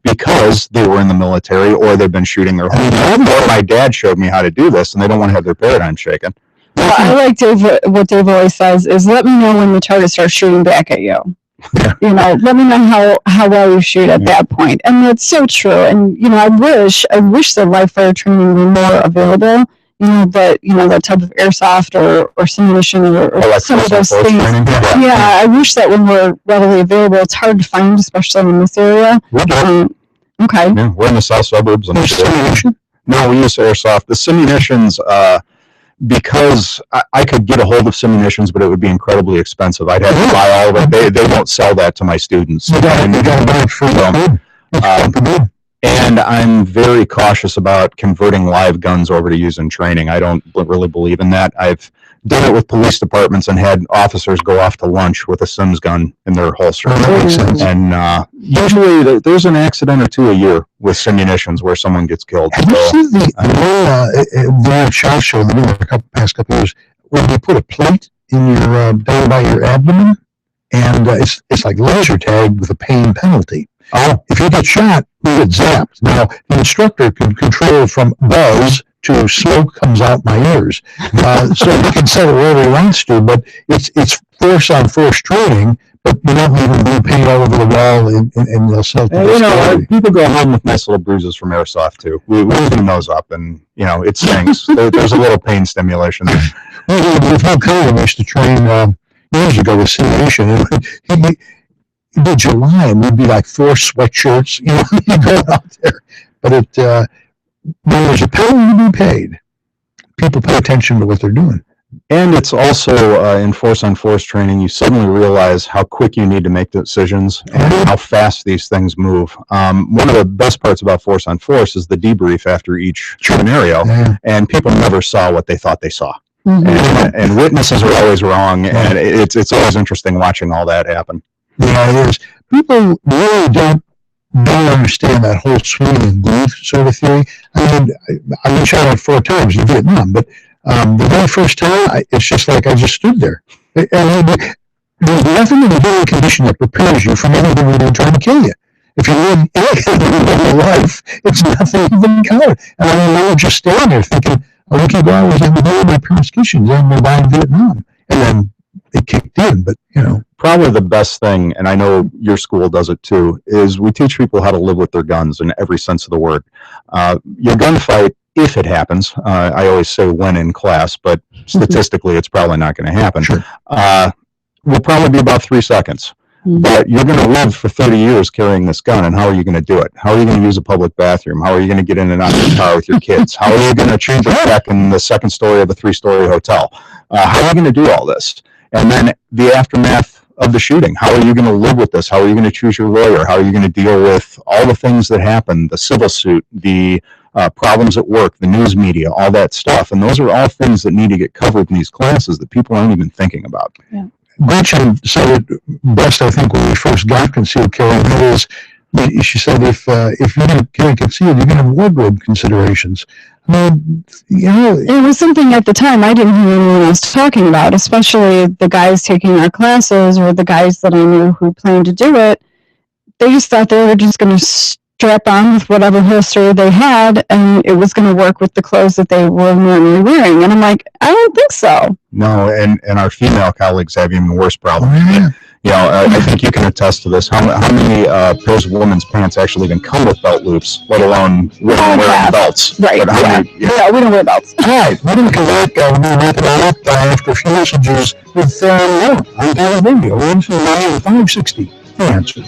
M: because they were in the military or they've been shooting their whole life. Or my dad showed me how to do this, and they don't want to have their paradigm shaken.
I: Well, I like Dave. What Dave always says is, "Let me know when the target starts shooting back at you." Let me know how well you shoot at that point, and that's so true. And I wish the live fire training were more available. That type of airsoft or simulation or some of those things. Yeah, I wish that when we're readily available. It's hard to find, especially in this area. Okay.
M: Yeah, we're in the south suburbs. No, we use airsoft. The simunitions, because I could get a hold of simunitions, but it would be incredibly expensive. I'd have to buy all of it. They won't sell that to my students. You got to buy it free. And I'm very cautious about converting live guns over to use in training. I don't really believe in that. I've done it with police departments and had officers go off to lunch with a Sims gun in their holster. And usually there's an accident or two a year with simunitions where someone gets killed.
J: Have you seen the shot show the past couple of years where they put a plate in your down by your abdomen, and it's like laser tag with a pain penalty. Oh, if you get shot, you get zapped. Now, the instructor can control from buzz to smoke comes out my ears. So he can set it wherever he wants to, but it's force-on-force training, but you're not leaving blue paint all over the wall and they'll sell it.
M: People go home with nice little bruises from airsoft, too. We clean those up, and, it stings. There's a little pain stimulation.
J: With Phil Curry, used to train years ago with simulation. It'd be July, and we'd be like 4 sweatshirts, you go out there. But when there's a penalty to be paid, people pay attention to what they're doing.
M: And it's also in force-on-force training, you suddenly realize how quick you need to make decisions and how fast these things move. One of the best parts about force-on-force is the debrief after each scenario, and people never saw what they thought they saw. And witnesses are always wrong, and it's always interesting watching all that happen.
J: Yeah, it is. People really don't understand that whole swing and groove sort of theory. I mean, I've been shot at 4 times in Vietnam, but the very first time, it's just like I just stood there. And there's nothing in the human condition that prepares you from anything really trying to kill you. If you live in your life, it's nothing even counted. And I remember just standing there thinking, oh, look, I was in the middle of my parents' kitchen in Vietnam. And then it kicked in, but
M: probably the best thing, and I know your school does it too, is we teach people how to live with their guns in every sense of the word. Your gunfight, if it happens, I always say when in class, but statistically it's probably not going to happen, will probably be about 3 seconds. But you're going to live for 30 years carrying this gun, and how are you going to do it? How are you going to use a public bathroom? How are you going to get in and out of your car with your kids? How are you going to change a check in the 2nd story of a 3-story hotel? How are you going to do all this? And then the aftermath of the shooting. How are you going to live with this? How are you going to choose your lawyer? How are you going to deal with all the things that happen, the civil suit, the problems at work, the news media, all that stuff? And those are all things that need to get covered in these classes that people aren't even thinking about.
J: Yeah. Gretchen said it best, I think, when we first got concealed carry. That is, she said, if you don't carry concealed, you're going to have wardrobe considerations.
I: It was something at the time I didn't hear anyone else talking about, especially the guys taking our classes or the guys that I knew who planned to do it. They just thought they were just going to strap on with whatever holster they had, and it was going to work with the clothes that they were normally wearing. And I'm like, I don't think so.
M: No, and our female colleagues have even worse problems. I think you can attest to this. How many pairs of women's pants actually even come with belt loops, let alone women wearing belts?
I: Right. Yeah, we don't wear belts.
J: All right, we're going to come back. We're going to wrap it all up after a few messages with on David Radio. We're into the AM560 The Answer.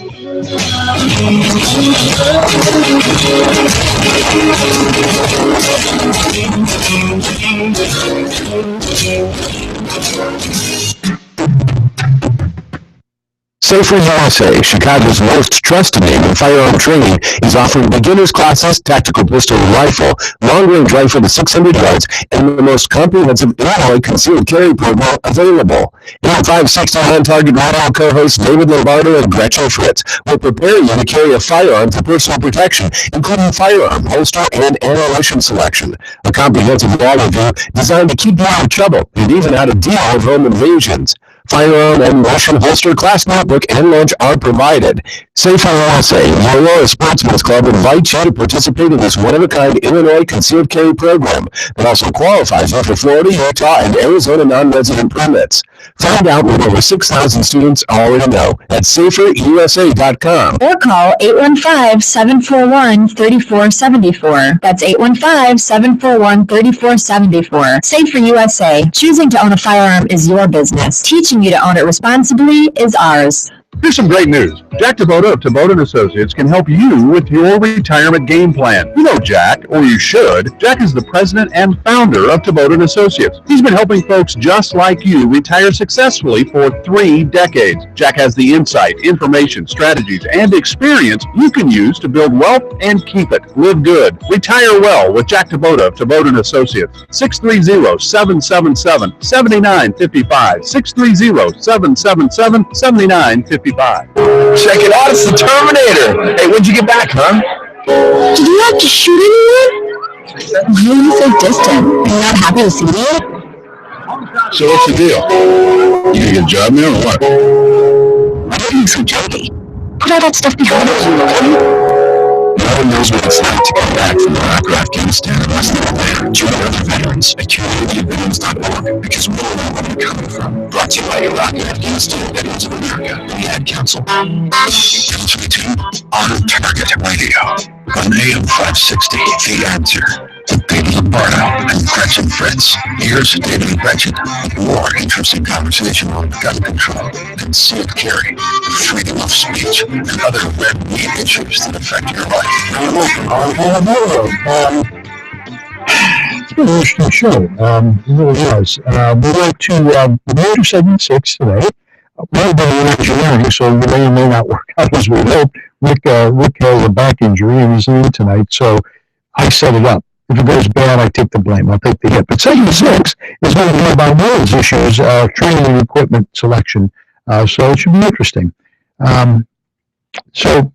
Q: Safer USA, Chicago's most trusted name in firearm training, is offering beginners classes, tactical pistol and rifle, long-range rifle to 600 yards, and the most comprehensive Illinois concealed carry program available. AM560 on-target radio co-hosts David Lombardo and Gretchen Fritz will prepare you to carry a firearm for personal protection, including firearm, holster, and ammunition selection. A comprehensive law review designed to keep you out of trouble and even out of deal with home invasions. Firearm and Russian holster class notebook and lunch are provided. Safer USA, the Aurora Sportsman's Club invites you to participate in this one-of-a-kind Illinois concealed carry program that also qualifies you for Florida, Utah, and Arizona non-resident permits. Find out what over 6,000 students already know at saferusa.com.
B: Or call 815-741-3474. That's 815-741-3474. Safer USA. Choosing to own a firearm is your business. Teaching you to own it responsibly is ours.
G: Here's some great news. Jack Tabota of Tabota & Associates can help you with your retirement game plan. You know Jack, or you should. Jack is the president and founder of Tabota & Associates. He's been helping folks just like you retire successfully for 3 decades. Jack has the insight, information, strategies, and experience you can use to build wealth and keep it. Live good. Retire well with Jack Tabota of Tabota & Associates. 630-777-7955. 630-777-7955.
Q: Check it out, it's the Terminator. Hey, when'd you get back, huh?
B: Did you have to shoot anyone? Why are you so distant? Are you not happy to see me?
F: So what's the deal? You gonna get a job now or what?
B: Why are you so jolly? Put all that stuff behind you, okay?
K: No one knows what it's like to come back from Iraq or Afghanistan unless they were there. Join other veterans at communityveterans.org because we don't know where they're coming from. Brought to you by Iraq and Afghanistan Veterans of America and the Ad Council. Listening to On Target Radio on AM560 The Answer with David Lombardo and Gretchen Fritz. Here's David and Gretchen with more interesting conversation on gun control, concealed carry, freedom of speech, and other red meat issues that affect your life.
J: It's been an interesting show. It really was. We went to Major Segment 6 today. We're doing engineering, so it may or may not work out as we hope. Rick has a back injury and he's in tonight, so I set it up. If it goes bad, I take the blame. I'll take the hit. But Segment 6 is going to be about one of those issues, training and equipment selection. So it should be interesting. So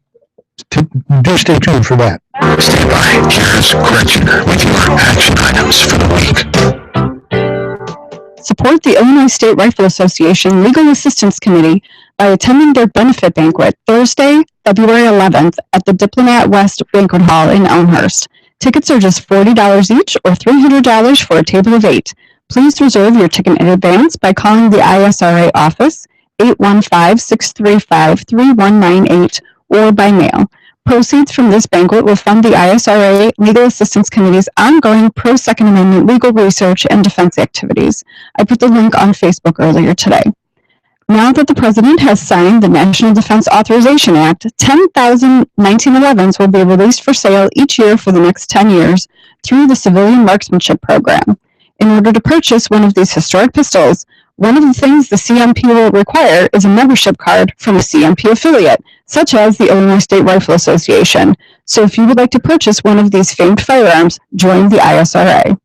J: do stay tuned for that.
K: Stay by. Here's Gretchen with your action items for the week.
I: Support the Illinois State Rifle Association Legal Assistance Committee by attending their benefit banquet Thursday, February 11th at the Diplomat West Banquet Hall in Elmhurst. Tickets are just $40 each or $300 for a table of 8. Please reserve your ticket in advance by calling the ISRA office 815-635-3198 or by mail. Proceeds from this banquet will fund the ISRA Legal Assistance Committee's ongoing pro-Second Amendment legal research and defense activities. I put the link on Facebook earlier today. Now that the President has signed the National Defense Authorization Act, 10,000 1911s will be released for sale each year for the next 10 years through the Civilian Marksmanship Program. In order to purchase one of these historic pistols, one of the things the CMP will require is a membership card from a CMP affiliate, such as the Illinois State Rifle Association. So if you would like to purchase one of these famed firearms, join the ISRA.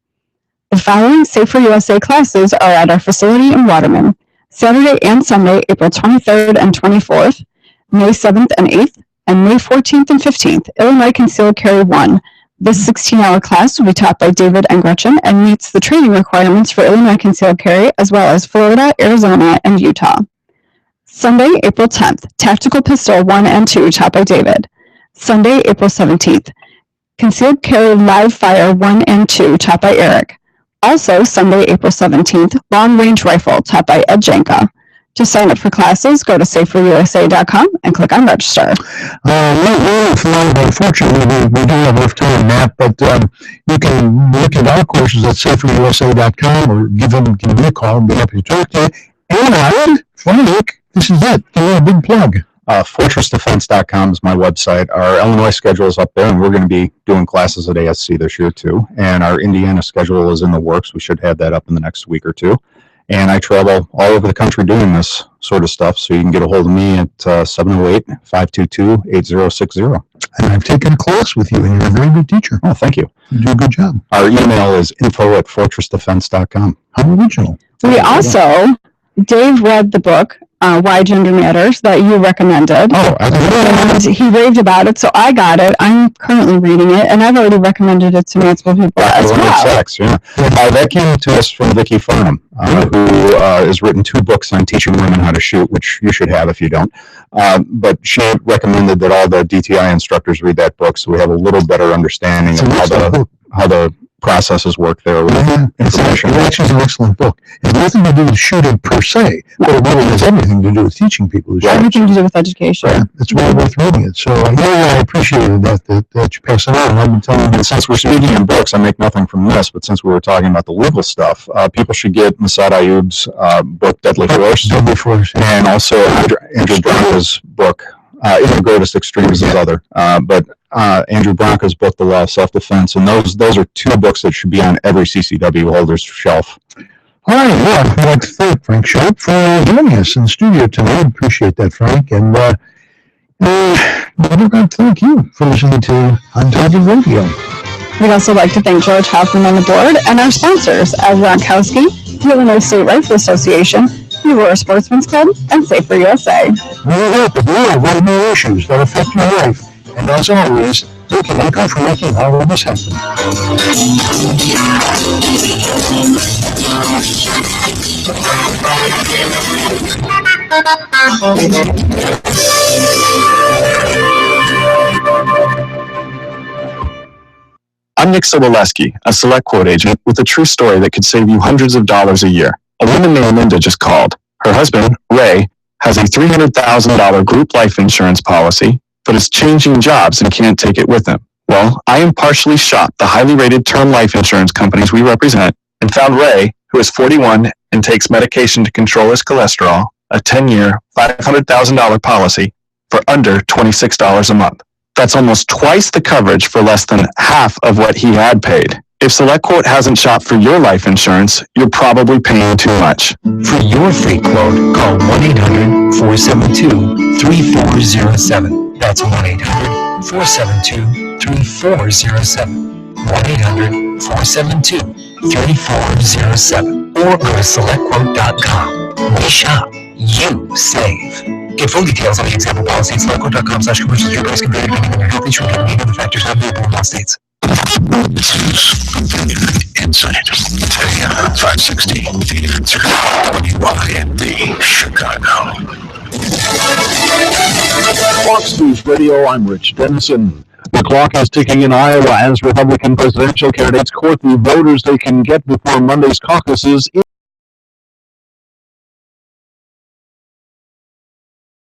I: The following Safer USA classes are at our facility in Waterman. Saturday and Sunday, April 23rd and 24th, May 7th and 8th, and May 14th and 15th, Illinois Concealed Carry 1. This 16-hour class will be taught by David and Gretchen and meets the training requirements for Illinois Concealed Carry, as well as Florida, Arizona, and Utah. Sunday, April 10th, Tactical Pistol 1 and 2, taught by David. Sunday, April 17th, Concealed Carry Live Fire 1 and 2, taught by Eric. Also, Sunday, April 17th, Long Range Rifle, taught by Ed Janka. To sign up for classes, go to saferusa.com and click on register.
J: Unfortunately, we don't have enough time, Matt, but you can look at our courses at saferusa.com or give me a call and be happy to talk to you. And Frank, this is it. Give me a big plug.
M: FortressDefense.com is my website. Our Illinois schedule is up there, and we're going to be doing classes at ASC this year, too. And our Indiana schedule is in the works. We should have that up in the next week or two. And I travel all over the country doing this sort of stuff. So you can get a hold of me at 708-522-8060.
J: And I've taken a class with you, and you're a very good teacher.
M: Oh, thank you.
J: You do a good job.
M: Our email is info@fortressdefense.com.
J: How original.
I: We also, Dave read the book, Why Gender Matters, that you recommended.
J: Oh,
I: and he raved about it, so I got it. I'm currently reading it, and I've already recommended it to multiple people as well.
M: Sex, yeah. That came to us from Vicki Farnham, who has written 2 books on teaching women how to shoot, which you should have if you don't. But she recommended that all the DTI instructors read that book, so we have a little better understanding of how the processes work there with information.
J: It actually is an excellent book. It has nothing to do with shooting per se, but it really has everything to do with teaching people to shoot.
I: Everything to do with education.
J: Yeah, it's really worth reading it. So I appreciated that you passed it on. I've been telling you.
M: And since we're speaking in books, I make nothing from this, but since we were talking about the legal stuff, people should get Masad Ayub's book, Deadly Force.
J: Deadly Force. Yeah.
M: And also Andrew Branca's book, In the Greatest Extremes is other. But Andrew Branca's book, The Law of Self-Defense, and those are 2 books that should be on every CCW holder's shelf.
J: All right, well, I'd like to thank Frank Sharp for joining us in the studio tonight. Appreciate that, Frank. And I'd like to thank you for listening to Untitled Radio.
I: We'd also like to thank George Hoffman on the board and our sponsors, Al Gronkowski, the Illinois State Rifle Association, the Aurora Sportsman's Club, and Safer USA.
J: We hope that you avoid more issues that affect your life. And as always, thank you, Michael, for making all of this happen.
R: I'm Nick Soboleski, a Select Quote agent with a true story that could save you hundreds of dollars a year. A woman named Linda just called. Her husband, Ray, has a $300,000 group life insurance policy, but is changing jobs and can't take it with him. Well, I impartially shopped the highly rated term life insurance companies we represent and found Ray, who is 41 and takes medication to control his cholesterol, a 10-year, $500,000 policy for under $26 a month. That's almost twice the coverage for less than half of what he had paid. If SelectQuote hasn't shopped for your life insurance, you're probably paying too much.
S: For your free quote, call 1-800-472-3407. That's 1-800-472-3407. 1-800-472-3407. Or go to SelectQuote.com. We shop, you save. Get full details on the example policy at SelectQuote.com/commercials. Your price can vary depending on your health insurance and many other factors not available in all states.
K: This is Insight. AM560 The Answer. WYND Chicago.
F: Fox News Radio, I'm Rich Dennison. The clock is ticking in Iowa as Republican presidential candidates court the voters they can get before Monday's caucuses.